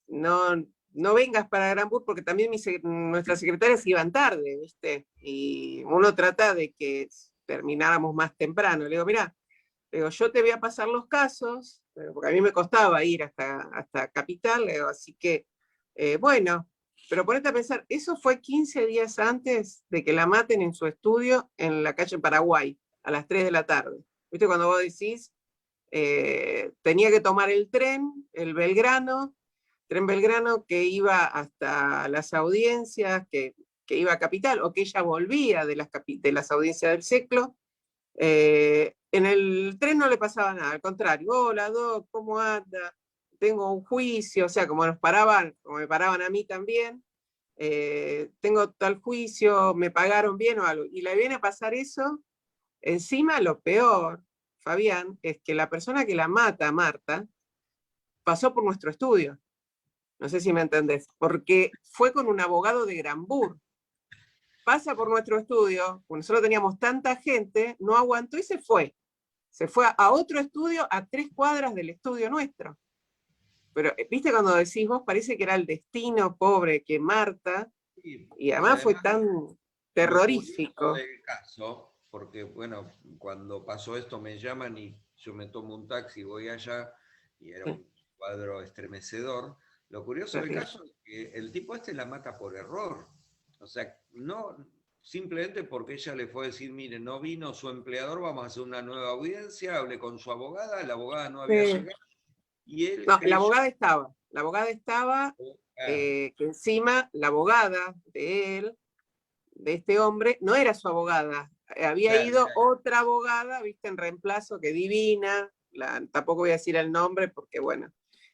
[SPEAKER 1] no vengas para Granbur porque también nuestras secretarias iban tarde, ¿viste? Y uno trata de que termináramos más temprano. Le digo, mira, yo te voy a pasar los casos, porque a mí me costaba ir hasta Capital, le digo, así que, bueno, pero ponete a pensar, eso fue 15 días antes de que la maten en su estudio en la calle Paraguay, a las 3 de la tarde. ¿Viste? Cuando vos decís, tenía que tomar el tren Belgrano que iba hasta las audiencias, que iba a Capital, o que ella volvía de las audiencias del Seclo. En el tren no le pasaba nada, al contrario, hola Doc, ¿cómo anda? Tengo un juicio, o sea, como me paraban a mí también, tengo tal juicio, me pagaron bien o algo, y le viene a pasar eso. Encima lo peor, Fabián, es que la persona que la mata, Marta, pasó por nuestro estudio. No sé si me entendés, porque fue con un abogado de Granbur. Pasa por nuestro estudio, porque nosotros teníamos tanta gente, no aguantó y se fue. Se fue a otro estudio a 3 cuadras del estudio nuestro. Pero, viste, cuando decís vos, parece que era el destino, pobre, que Marta,
[SPEAKER 2] sí.
[SPEAKER 1] y
[SPEAKER 2] Y
[SPEAKER 1] además fue
[SPEAKER 2] además
[SPEAKER 1] tan
[SPEAKER 2] lo curioso
[SPEAKER 1] terrorífico.
[SPEAKER 2] del caso, porque bueno, cuando pasó esto me llaman y yo me tomo un taxi, voy allá y era
[SPEAKER 1] Sí,
[SPEAKER 2] un cuadro estremecedor. Lo curioso del
[SPEAKER 1] terrible.
[SPEAKER 2] caso es que el tipo este la mata por error. O sea, no simplemente porque ella le fue a decir, mire, no vino su empleador, vamos a hacer una nueva audiencia, hablé con su abogada, la abogada no había
[SPEAKER 1] Sí.
[SPEAKER 2] llegado y él
[SPEAKER 1] No,
[SPEAKER 2] creyó.
[SPEAKER 1] la abogada estaba,
[SPEAKER 2] Ah,
[SPEAKER 1] que encima la abogada de él, de este hombre, no era su abogada. Había
[SPEAKER 2] claro,
[SPEAKER 1] ido otra abogada, viste, en reemplazo, que divina, tampoco voy a decir el nombre porque, bueno,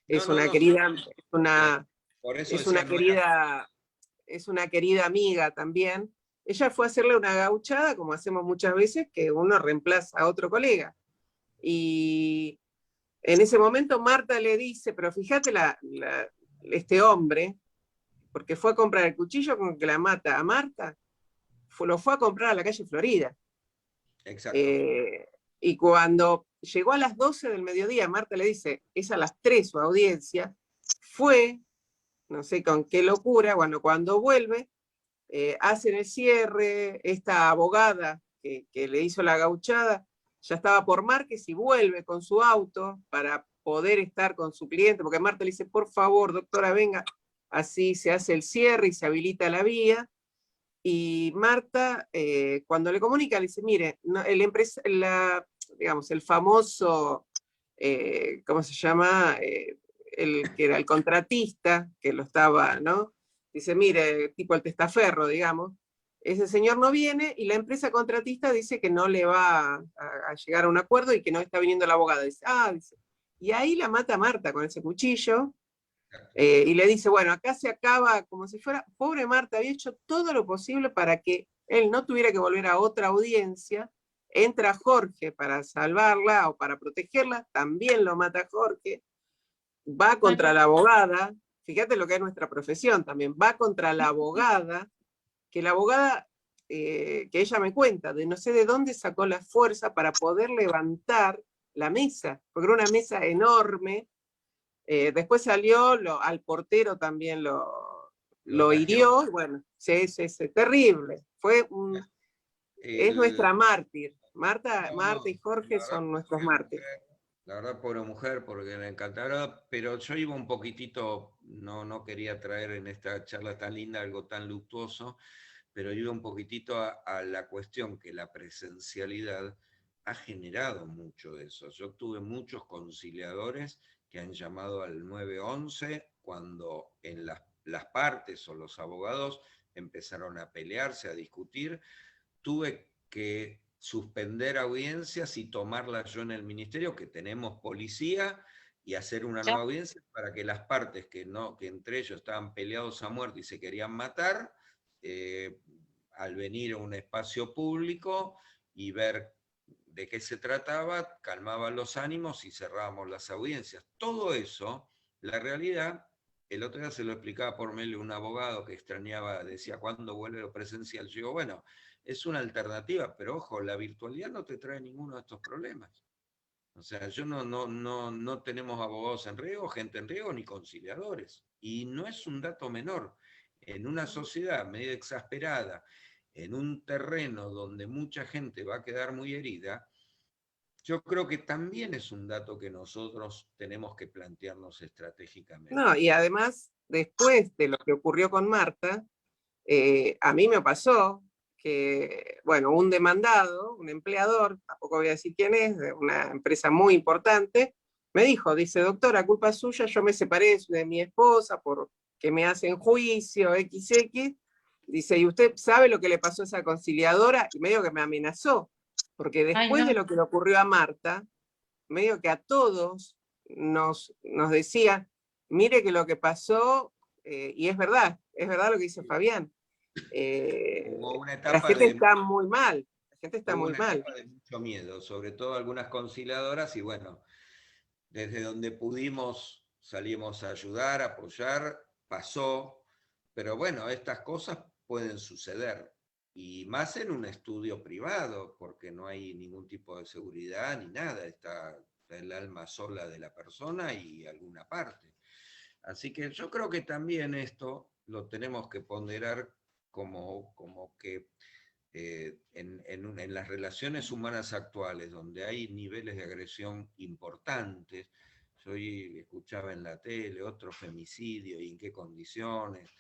[SPEAKER 2] no,
[SPEAKER 1] es
[SPEAKER 2] no,
[SPEAKER 1] una
[SPEAKER 2] no, sí,
[SPEAKER 1] querida,
[SPEAKER 2] eh, por eso
[SPEAKER 1] es
[SPEAKER 2] decía,
[SPEAKER 1] una
[SPEAKER 2] no era.
[SPEAKER 1] querida, es una querida amiga también. Ella fue a hacerle una gauchada, como hacemos muchas veces, que uno reemplaza a otro colega. Y en ese momento Marta le dice, pero fíjate este hombre, porque fue a comprar el cuchillo con el que la mata a Marta, lo fue a comprar a la calle Florida.
[SPEAKER 2] Exacto.
[SPEAKER 1] Eh, y cuando llegó a las 12 del mediodía, Marta le dice, es a las 3 su audiencia, fue, no sé con qué locura, bueno, cuando vuelve, hacen el cierre, esta abogada que le hizo la gauchada, ya estaba por Márquez y vuelve con su auto para poder estar con su cliente, porque Marta le dice, por favor, doctora, venga, así se hace el cierre y se habilita la vía. Y Marta, cuando le comunica, le dice, mire, no, digamos, el famoso, ¿cómo se llama? El que era el contratista, que lo estaba, ¿no? Dice, mire, tipo el testaferro, digamos, ese señor no viene y la empresa contratista dice que no le va a llegar a un acuerdo y que no está viniendo la abogada. Dice, dice. Y ahí la mata Marta con ese cuchillo, y le dice, bueno, acá se acaba como si fuera, pobre Marta, había hecho todo lo posible para que él no tuviera que volver a otra audiencia, entra Jorge para salvarla o para protegerla, también lo mata Jorge, va contra la abogada, fíjate lo que es nuestra profesión también, va contra la abogada, que la abogada, que ella me cuenta, de no sé de dónde sacó la fuerza para poder levantar la mesa, porque era una mesa enorme. Después salió, al portero también
[SPEAKER 2] Lo
[SPEAKER 1] lo
[SPEAKER 2] tajeó.
[SPEAKER 1] hirió, y bueno, sí, terrible. Es
[SPEAKER 2] El,
[SPEAKER 1] nuestra mártir. Marta,
[SPEAKER 2] no,
[SPEAKER 1] Marta
[SPEAKER 2] no,
[SPEAKER 1] y Jorge
[SPEAKER 2] la verdad,
[SPEAKER 1] son nuestros
[SPEAKER 2] pobre
[SPEAKER 1] mártires.
[SPEAKER 2] mujer, la verdad, pobre mujer, porque le encantará, pero yo iba un poquitito, no quería traer en esta charla tan linda algo tan luctuoso, pero iba un poquitito a la cuestión que la presencialidad ha generado mucho de eso. Yo tuve muchos conciliadores que han llamado al 911 cuando en las partes o los abogados empezaron a pelearse, a discutir. Tuve que suspender audiencias y tomarlas yo en el ministerio, que tenemos policía, y hacer una nueva audiencia para que las partes que entre ellos estaban peleados a muerte y se querían matar, al venir a un espacio público y ver de qué se trataba, calmaban los ánimos y cerrábamos las audiencias. Todo eso, la realidad, el otro día se lo explicaba por mail un abogado que extrañaba, decía, ¿cuándo vuelve lo presencial? Yo digo, bueno, es una alternativa, pero ojo, la virtualidad no te trae ninguno de estos problemas. O sea, no tenemos abogados en riesgo, gente en riesgo, ni conciliadores. Y no es un dato menor. En una sociedad medio exasperada, en un terreno donde mucha gente va a quedar muy herida, yo creo que también es un dato que nosotros tenemos que plantearnos estratégicamente.
[SPEAKER 1] No, y además, después de lo que ocurrió con Marta, a mí me pasó que, bueno, un demandado, un empleador, tampoco voy a decir quién es, de una empresa muy importante, me dijo, dice, doctora, culpa suya, yo me separé de mi esposa porque me hacen juicio, XX, dice, ¿y usted sabe lo que le pasó a esa conciliadora? Y medio que me amenazó, porque después de lo que le ocurrió a Marta, medio que a todos nos decía, mire que lo que pasó, y es verdad lo que dice Fabián, la gente está muy mal, la gente está muy mal.
[SPEAKER 2] Etapa de mucho miedo, sobre todo algunas conciliadoras, y bueno, desde donde pudimos salimos a ayudar, a apoyar, pasó, pero bueno, estas cosas pueden suceder, y más en un estudio privado, porque no hay ningún tipo de seguridad ni nada, está el alma sola de la persona y alguna parte. Así que yo creo que también esto lo tenemos que ponderar como que en las relaciones humanas actuales, donde hay niveles de agresión importantes, yo hoy escuchaba en la tele otro femicidio y en qué condiciones,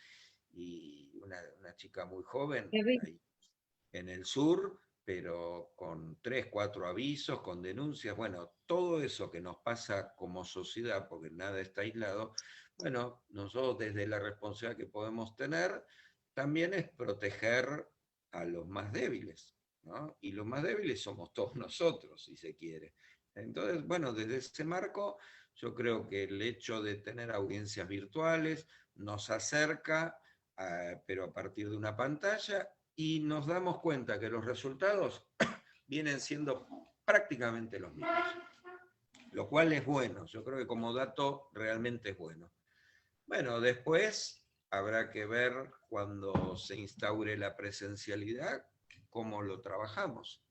[SPEAKER 2] y una chica muy joven ahí en el sur, pero con 3, 4 avisos, con denuncias, bueno, todo eso que nos pasa como sociedad, porque nada está aislado, bueno, nosotros desde la responsabilidad que podemos tener, también es proteger a los más débiles, ¿no? Y los más débiles somos todos nosotros, si se quiere. Entonces, bueno, desde ese marco, yo creo que el hecho de tener audiencias virtuales nos acerca, pero a partir de una pantalla, y nos damos cuenta que los resultados vienen siendo prácticamente los mismos, lo cual es bueno, yo creo que como dato realmente es bueno. Bueno, después habrá que ver cuando se instaure la presencialidad, cómo lo trabajamos,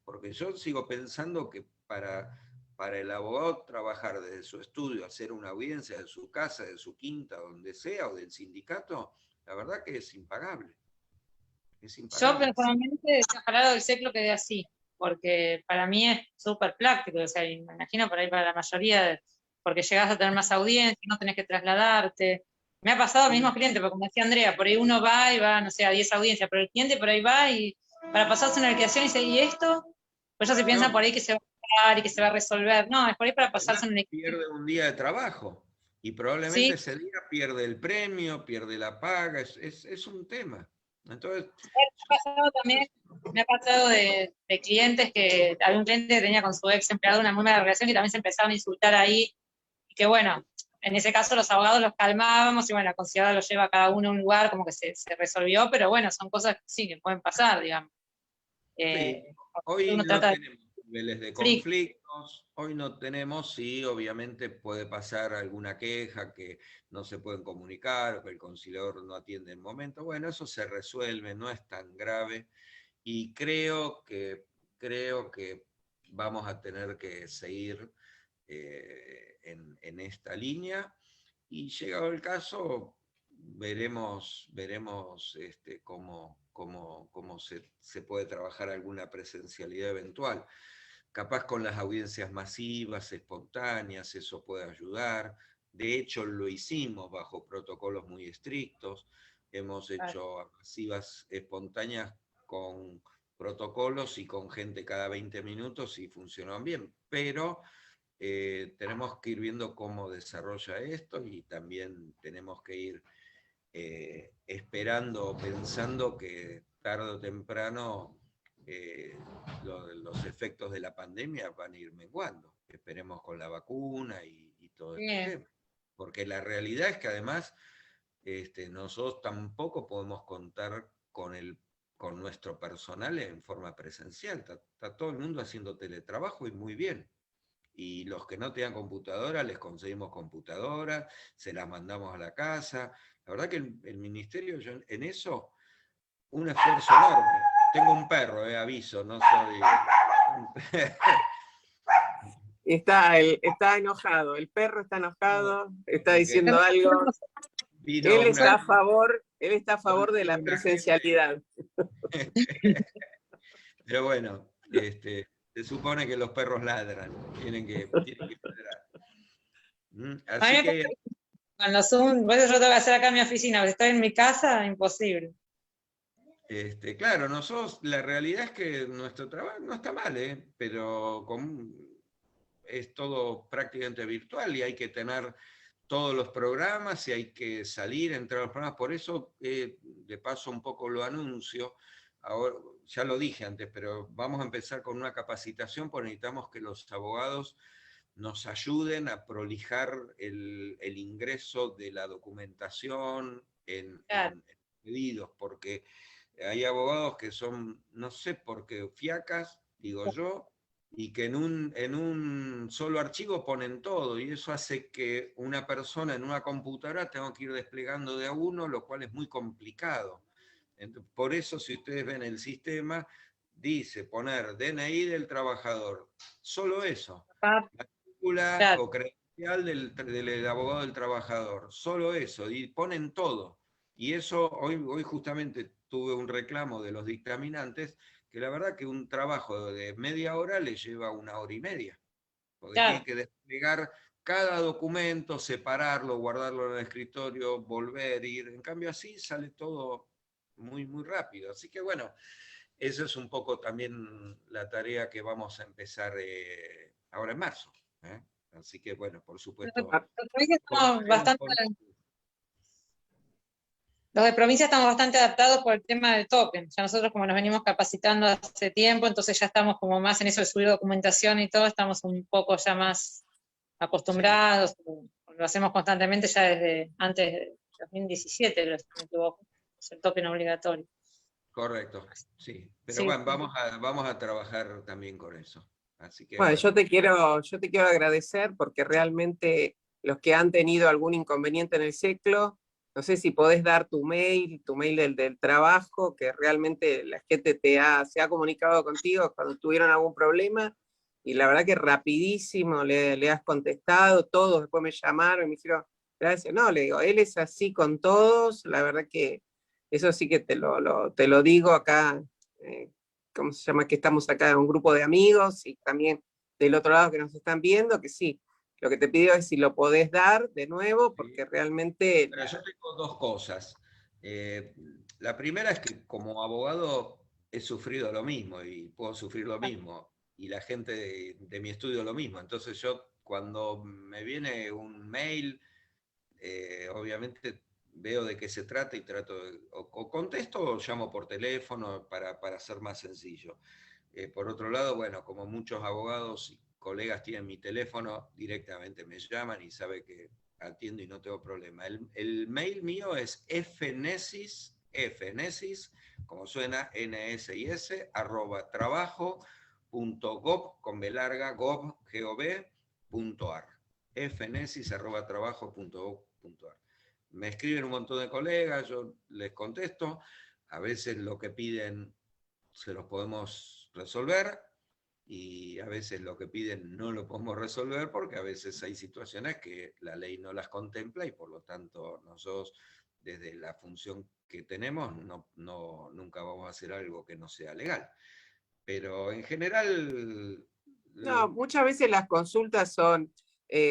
[SPEAKER 2] porque yo sigo pensando que para el abogado trabajar desde su estudio, hacer una audiencia de su casa, de su quinta, donde sea, o del sindicato, la verdad que es impagable.
[SPEAKER 3] Yo personalmente, ojalá el ciclo quede así, porque para mí es súper práctico, o sea, me imagino por ahí para la mayoría, porque llegás a tener más audiencia, no tenés que trasladarte. Me ha pasado al mismo cliente, porque como decía Andrea, por ahí uno va y va, no sé, a 10 audiencias, pero el cliente por ahí va y para pasarse una liquidación y dice, ¿y esto? Pues ya se piensa por ahí que se va a pagar y que se va a resolver. No, es por ahí para pasarse una liquidación.
[SPEAKER 2] Pierde un día de trabajo, y probablemente ese día pierde el premio, pierde la paga, es un tema. Entonces,
[SPEAKER 3] me ha pasado de clientes que había un cliente que tenía con su ex empleado una muy mala relación y también se empezaron a insultar ahí, y que bueno, en ese caso los abogados los calmábamos y bueno, la conciliadora lo lleva a cada uno a un lugar, como que se resolvió, pero bueno, son cosas que sí, que pueden pasar, digamos.
[SPEAKER 2] Sí. Hoy no tenemos niveles de conflictos, hoy no tenemos, sí, obviamente puede pasar alguna queja que no se pueden comunicar o que el conciliador no atiende en el momento. Bueno, eso se resuelve, no es tan grave, y creo que vamos a tener que seguir en esta línea, y llegado el caso veremos cómo se puede trabajar alguna presencialidad eventual. Capaz con las audiencias masivas, espontáneas, eso puede ayudar. De hecho, lo hicimos bajo protocolos muy estrictos. Hemos hecho masivas espontáneas con protocolos y con gente cada 20 minutos y funcionan bien, pero tenemos que ir viendo cómo desarrolla esto y también tenemos que ir esperando, pensando que tarde o temprano los efectos de la pandemia van a ir menguando. Esperemos con la vacuna y todo este tema. Porque la realidad es que además nosotros tampoco podemos contar con nuestro personal en forma presencial. Está todo el mundo haciendo teletrabajo y muy bien. Y los que no tengan computadora, les conseguimos computadora, se las mandamos a la casa. La verdad que el ministerio, yo en eso, un esfuerzo enorme. Tengo un perro, aviso, no soy...
[SPEAKER 1] Está enojado, el perro está enojado, está diciendo algo. Él está a favor de la presencialidad.
[SPEAKER 2] Pero bueno, se supone que los perros ladran, tienen que ladrar. Así que...
[SPEAKER 3] Cuando Zoom, por eso yo tengo que hacer acá en mi oficina, porque estoy en mi casa, imposible.
[SPEAKER 2] Claro, nosotros, la realidad es que nuestro trabajo no está mal, pero es todo prácticamente virtual y hay que tener todos los programas y hay que salir, entrar a los programas. Por eso, de paso un poco lo anuncio, ahora, ya lo dije antes, pero vamos a empezar con una capacitación porque necesitamos que los abogados nos ayuden a prolijar el ingreso de la documentación en pedidos, porque hay abogados que son, no sé por qué, fiacas, digo yo, y que en un solo archivo ponen todo, y eso hace que una persona en una computadora tenga que ir desplegando de a uno, lo cual es muy complicado. Entonces, por eso, si ustedes ven el sistema, dice poner DNI del trabajador, solo eso. O credencial del abogado del trabajador, solo eso, y ponen todo. Y eso, hoy justamente tuve un reclamo de los dictaminantes, que la verdad que un trabajo de media hora le lleva 1 hora y media, porque tiene que desplegar cada documento, separarlo, guardarlo en el escritorio, volver, ir. En cambio así sale todo muy, muy rápido. Así que bueno, eso es un poco también la tarea que vamos a empezar ahora en marzo. Así que bueno, por supuesto.
[SPEAKER 3] Los de provincia estamos bastante adaptados por el tema del token. Ya nosotros, como nos venimos capacitando hace tiempo, entonces ya estamos como más en eso de subir documentación y todo, estamos un poco ya más acostumbrados, lo hacemos constantemente ya desde antes de 2017, si no me equivoco, es el token obligatorio.
[SPEAKER 2] Correcto, sí. Pero bueno, vamos a trabajar también con eso. Así que,
[SPEAKER 1] bueno, yo te quiero agradecer porque realmente los que han tenido algún inconveniente en el ciclo, no sé si podés dar tu mail del trabajo, que realmente la gente se ha comunicado contigo cuando tuvieron algún problema, y la verdad que rapidísimo le has contestado, todos después me llamaron y me hicieron, gracias, no, le digo, él es así con todos, la verdad que eso sí que te lo digo acá, ¿cómo se llama? Que estamos acá en un grupo de amigos, y también del otro lado que nos están viendo, que sí, lo que te pido es si lo podés dar de nuevo, porque realmente...
[SPEAKER 2] Pero yo tengo dos cosas. La primera es que como abogado he sufrido lo mismo y puedo sufrir lo mismo, y la gente de mi estudio lo mismo. Entonces yo cuando me viene un mail, obviamente veo de qué se trata y trato o contesto o llamo por teléfono para ser más sencillo. Por otro lado, bueno, como muchos abogados y colegas tienen mi teléfono, directamente me llaman y sabe que atiendo y no tengo problema. El mail mío es fnesis, como suena, NSIS, @trabajo.gov, con B larga, gov.ar. fnesis@trabajo.gov.ar. Me escriben un montón de colegas, yo les contesto, a veces lo que piden se los podemos resolver, y a veces lo que piden no lo podemos resolver porque a veces hay situaciones que la ley no las contempla y por lo tanto nosotros desde la función que tenemos nunca vamos a hacer algo que no sea legal. Pero en general...
[SPEAKER 1] No, muchas veces las consultas son,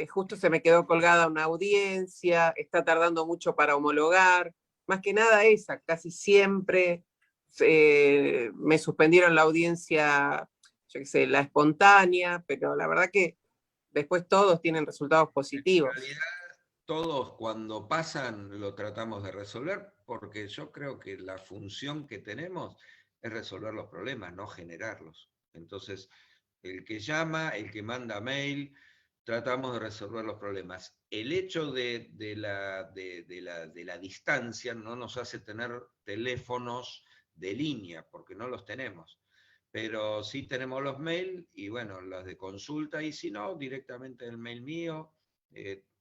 [SPEAKER 1] justo se me quedó colgada una audiencia, está tardando mucho para homologar, más que nada esa, casi siempre me suspendieron la audiencia, yo qué sé, la espontánea, pero la verdad que después todos tienen resultados positivos.
[SPEAKER 2] En realidad, todos cuando pasan lo tratamos de resolver, porque yo creo que la función que tenemos es resolver los problemas, no generarlos. Entonces, el que llama, el que manda mail, tratamos de resolver los problemas. El hecho de la distancia no nos hace tener teléfonos de línea, porque no los tenemos. Pero sí tenemos los mails y bueno, las de consulta, y si no, directamente el mail mío.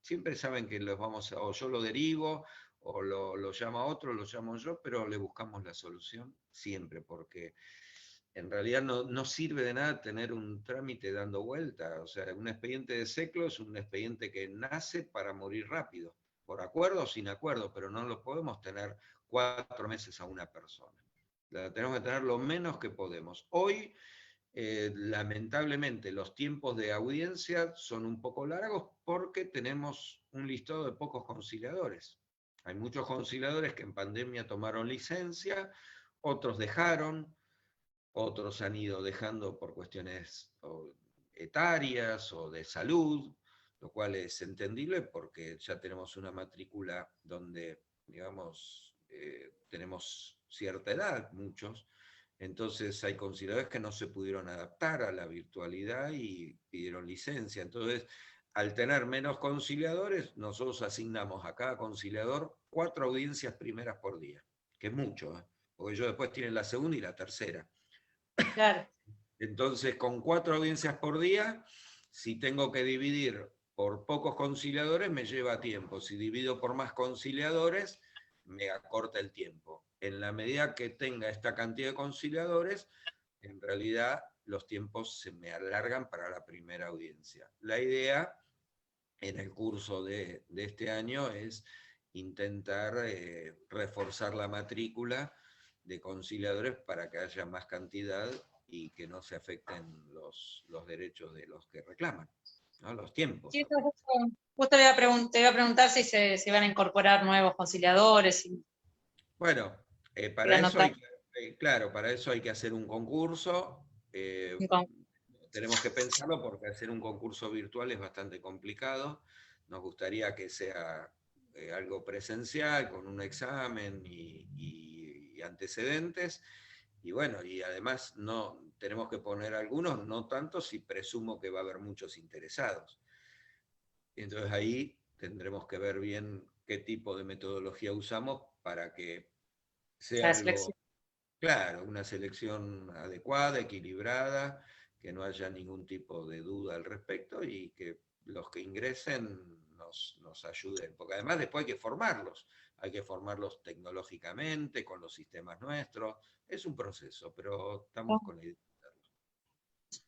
[SPEAKER 2] Siempre saben que los vamos o yo lo derivo, o lo llama otro, lo llamo yo, pero le buscamos la solución siempre, porque en realidad no sirve de nada tener un trámite dando vuelta. O sea, un expediente de SECLO es un expediente que nace para morir rápido, por acuerdo o sin acuerdo, pero no lo podemos tener 4 meses a una persona. La tenemos que tener lo menos que podemos. Hoy, lamentablemente, los tiempos de audiencia son un poco largos porque tenemos un listado de pocos conciliadores. Hay muchos conciliadores que en pandemia tomaron licencia, otros dejaron, otros han ido dejando por cuestiones etarias o de salud, lo cual es entendible porque ya tenemos una matrícula donde, digamos, tenemos cierta edad, muchos. Entonces hay conciliadores que no se pudieron adaptar a la virtualidad y pidieron licencia. Entonces, al tener menos conciliadores, nosotros asignamos a cada conciliador 4 audiencias primeras por día, que es mucho, porque ellos después tienen la segunda y la tercera.
[SPEAKER 3] Claro.
[SPEAKER 2] Entonces, con 4 audiencias por día, si tengo que dividir por pocos conciliadores, me lleva tiempo. Si divido por más conciliadores, me acorta el tiempo. En la medida que tenga esta cantidad de conciliadores, en realidad los tiempos se me alargan para la primera audiencia. La idea en el curso de este año es intentar reforzar la matrícula de conciliadores para que haya más cantidad y que no se afecten los derechos de los que reclaman, ¿no? Los tiempos.
[SPEAKER 3] Sí, justo te iba a preguntar si se van a incorporar nuevos conciliadores.
[SPEAKER 2] Bueno, para eso claro, para eso hay que hacer un concurso. Tenemos que pensarlo porque hacer un concurso virtual es bastante complicado. Nos gustaría que sea algo presencial, con un examen y antecedentes. Y bueno, y además no tenemos que poner algunos, no tantos, y presumo que va a haber muchos interesados. Entonces ahí tendremos que ver bien qué tipo de metodología usamos para que sea algo, claro, una selección adecuada, equilibrada, que no haya ningún tipo de duda al respecto y que los que ingresen nos ayuden, porque además después hay que formarlos tecnológicamente, con los sistemas nuestros, es un proceso, pero estamos con la idea.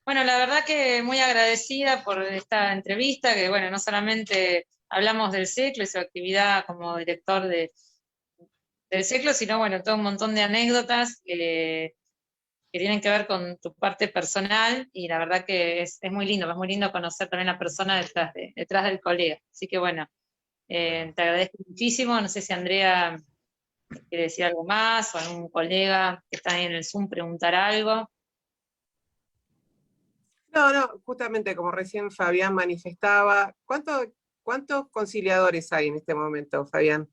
[SPEAKER 3] Bueno, la verdad que muy agradecida por esta entrevista, que bueno, no solamente hablamos del SECLO y su actividad como director del SECLO, sino bueno, todo un montón de anécdotas que tienen que ver con tu parte personal, y la verdad que es muy lindo conocer también la persona detrás del colega. Así que bueno, te agradezco muchísimo. No sé si Andrea quiere decir algo más, o algún colega que está ahí en el Zoom preguntar algo.
[SPEAKER 1] No, justamente como recién Fabián manifestaba, ¿cuántos conciliadores hay en este momento, Fabián?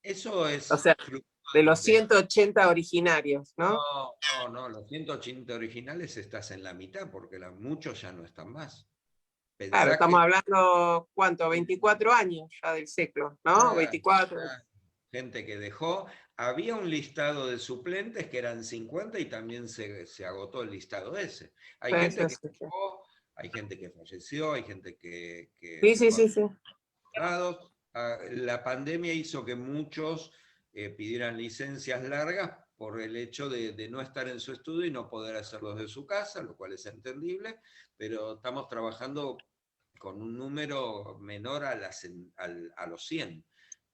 [SPEAKER 2] Eso es...
[SPEAKER 1] O sea, de los 180 originarios, ¿no?
[SPEAKER 2] No, los 180 originales estás en la mitad, porque muchos ya no están más. Pensá
[SPEAKER 1] claro, estamos hablando, ¿cuánto? 24 años ya del SECLO, ¿no? 24.
[SPEAKER 2] Gente que dejó. Había un listado de suplentes que eran 50 y también se agotó el listado ese. Hay gente que dejó, hay gente que falleció, hay gente que
[SPEAKER 1] sí.
[SPEAKER 2] La pandemia hizo que muchos pidieran licencias largas por el hecho de no estar en su estudio y no poder hacerlos de su casa, lo cual es entendible, pero estamos trabajando con un número menor a los 100,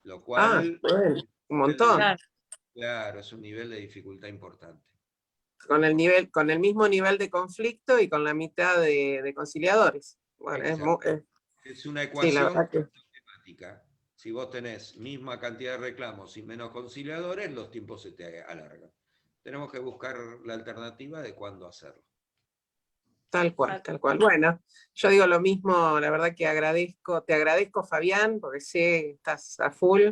[SPEAKER 2] lo cual...
[SPEAKER 1] bueno, un montón.
[SPEAKER 2] Claro, es un nivel de dificultad importante.
[SPEAKER 1] Con el mismo nivel de conflicto y con la mitad de conciliadores. Bueno,
[SPEAKER 2] es una ecuación
[SPEAKER 1] matemática.
[SPEAKER 2] Si vos tenés misma cantidad de reclamos y menos conciliadores, los tiempos se te alargan. tenemos que buscar la alternativa de cuándo hacerlo.
[SPEAKER 1] Tal cual, tal cual. Bueno, yo digo lo mismo, la verdad que te agradezco, Fabián, porque sé que estás a full,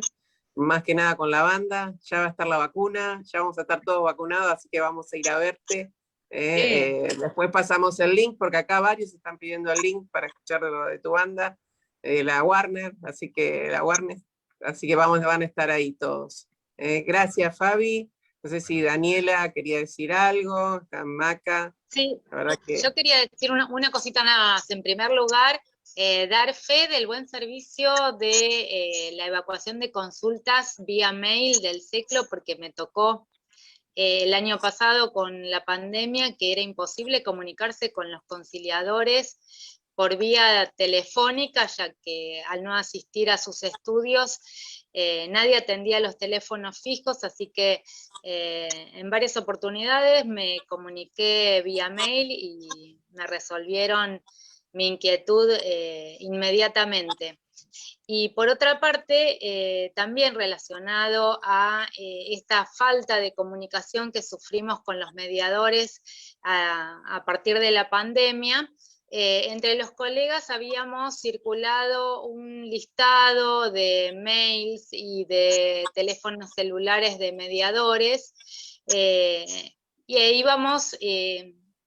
[SPEAKER 1] más que nada con la banda, ya va a estar la vacuna, ya vamos a estar todos vacunados, así que vamos a ir a verte. Después pasamos el link, porque acá varios están pidiendo el link para escuchar lo de tu banda, la Warner, así que van a estar ahí todos. Gracias, Fabi. No sé si Daniela quería decir algo, Maca.
[SPEAKER 4] Sí,
[SPEAKER 1] La verdad que...
[SPEAKER 4] yo quería decir una cosita nada más. En primer lugar, dar fe del buen servicio de la evacuación de consultas vía mail del CECLO, porque me tocó el año pasado con la pandemia que era imposible comunicarse con los conciliadores por vía telefónica, ya que al no asistir a sus estudios nadie atendía los teléfonos fijos, así que en varias oportunidades me comuniqué vía mail y me resolvieron mi inquietud inmediatamente. Y por otra parte, también relacionado a esta falta de comunicación que sufrimos con los mediadores a partir de la pandemia, entre los colegas habíamos circulado un listado de mails y de teléfonos celulares de mediadores, y íbamos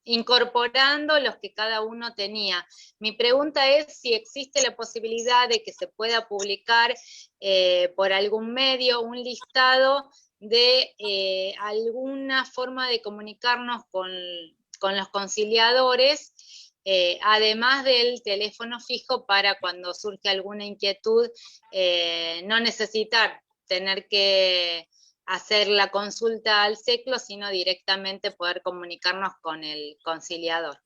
[SPEAKER 4] incorporando los que cada uno tenía. Mi pregunta es si existe la posibilidad de que se pueda publicar por algún medio un listado de alguna forma de comunicarnos con los conciliadores, además del teléfono fijo, para cuando surge alguna inquietud, no necesitar tener que hacer la consulta al CECLO, sino directamente poder comunicarnos con el conciliador.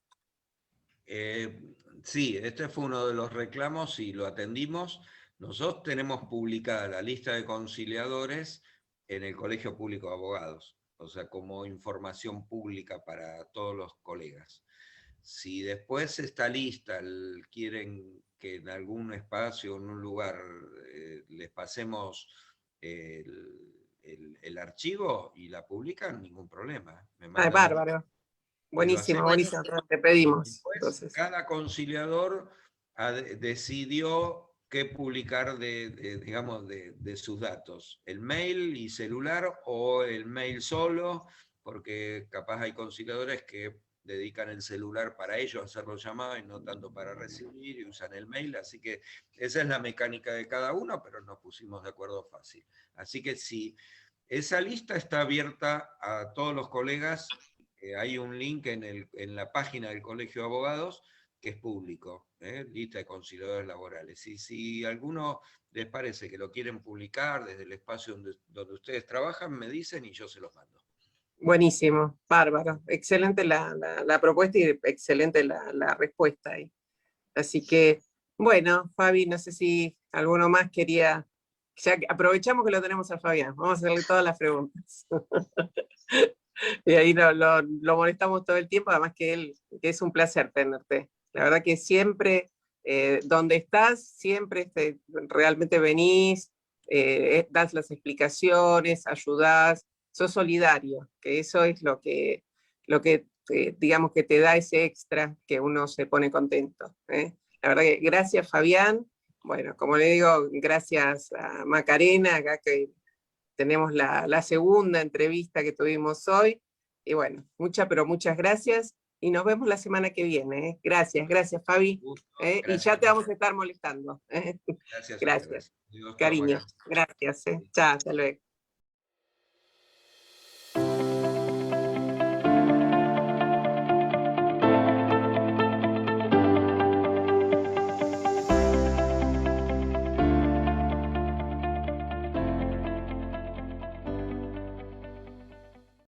[SPEAKER 2] Sí, este fue uno de los reclamos y lo atendimos. Nosotros tenemos publicada la lista de conciliadores en el Colegio Público de Abogados, o sea, como información pública para todos los colegas. Si después esta lista quieren que en algún espacio, en un lugar, les pasemos el archivo y la publican, ningún problema.
[SPEAKER 1] Bárbaro. Buenísimo, buenísimo. Te pedimos.
[SPEAKER 2] Después,
[SPEAKER 1] entonces,
[SPEAKER 2] cada conciliador decidió qué publicar digamos, de sus datos. El mail y celular, o el mail solo, porque capaz hay conciliadores que dedican el celular para ellos, hacer los llamados, y no tanto para recibir, y usan el mail. Así que esa es la mecánica de cada uno, pero nos pusimos de acuerdo fácil. Así que sí, esa lista está abierta a todos los colegas. Hay un link en la página del Colegio de Abogados que es público, lista de conciliadores laborales. Y si a alguno les parece que lo quieren publicar desde el espacio donde ustedes trabajan, me dicen y yo se los mando.
[SPEAKER 1] buenísimo, bárbaro. Excelente la propuesta y excelente la respuesta ahí. Así que, bueno, Fabi, no sé si alguno más quería... Ya aprovechamos que lo tenemos a Fabián, vamos a hacerle todas las preguntas. Y ahí lo molestamos todo el tiempo, además que es un placer tenerte. La verdad que siempre, donde estás, siempre realmente venís, das las explicaciones, ayudás, sos solidario, que eso es lo que digamos que te da ese extra que uno se pone contento. La verdad que gracias, Fabián. Bueno, como le digo, gracias a Macarena, acá que tenemos la segunda entrevista que tuvimos hoy. Y bueno, pero muchas gracias. Y nos vemos la semana que viene. Gracias, Fabi.
[SPEAKER 2] Gracias.
[SPEAKER 1] Y ya te vamos a estar molestando.
[SPEAKER 2] Gracias.
[SPEAKER 1] Gracias.
[SPEAKER 2] Dios,
[SPEAKER 1] Cariño. Gracias. Chao, hasta luego.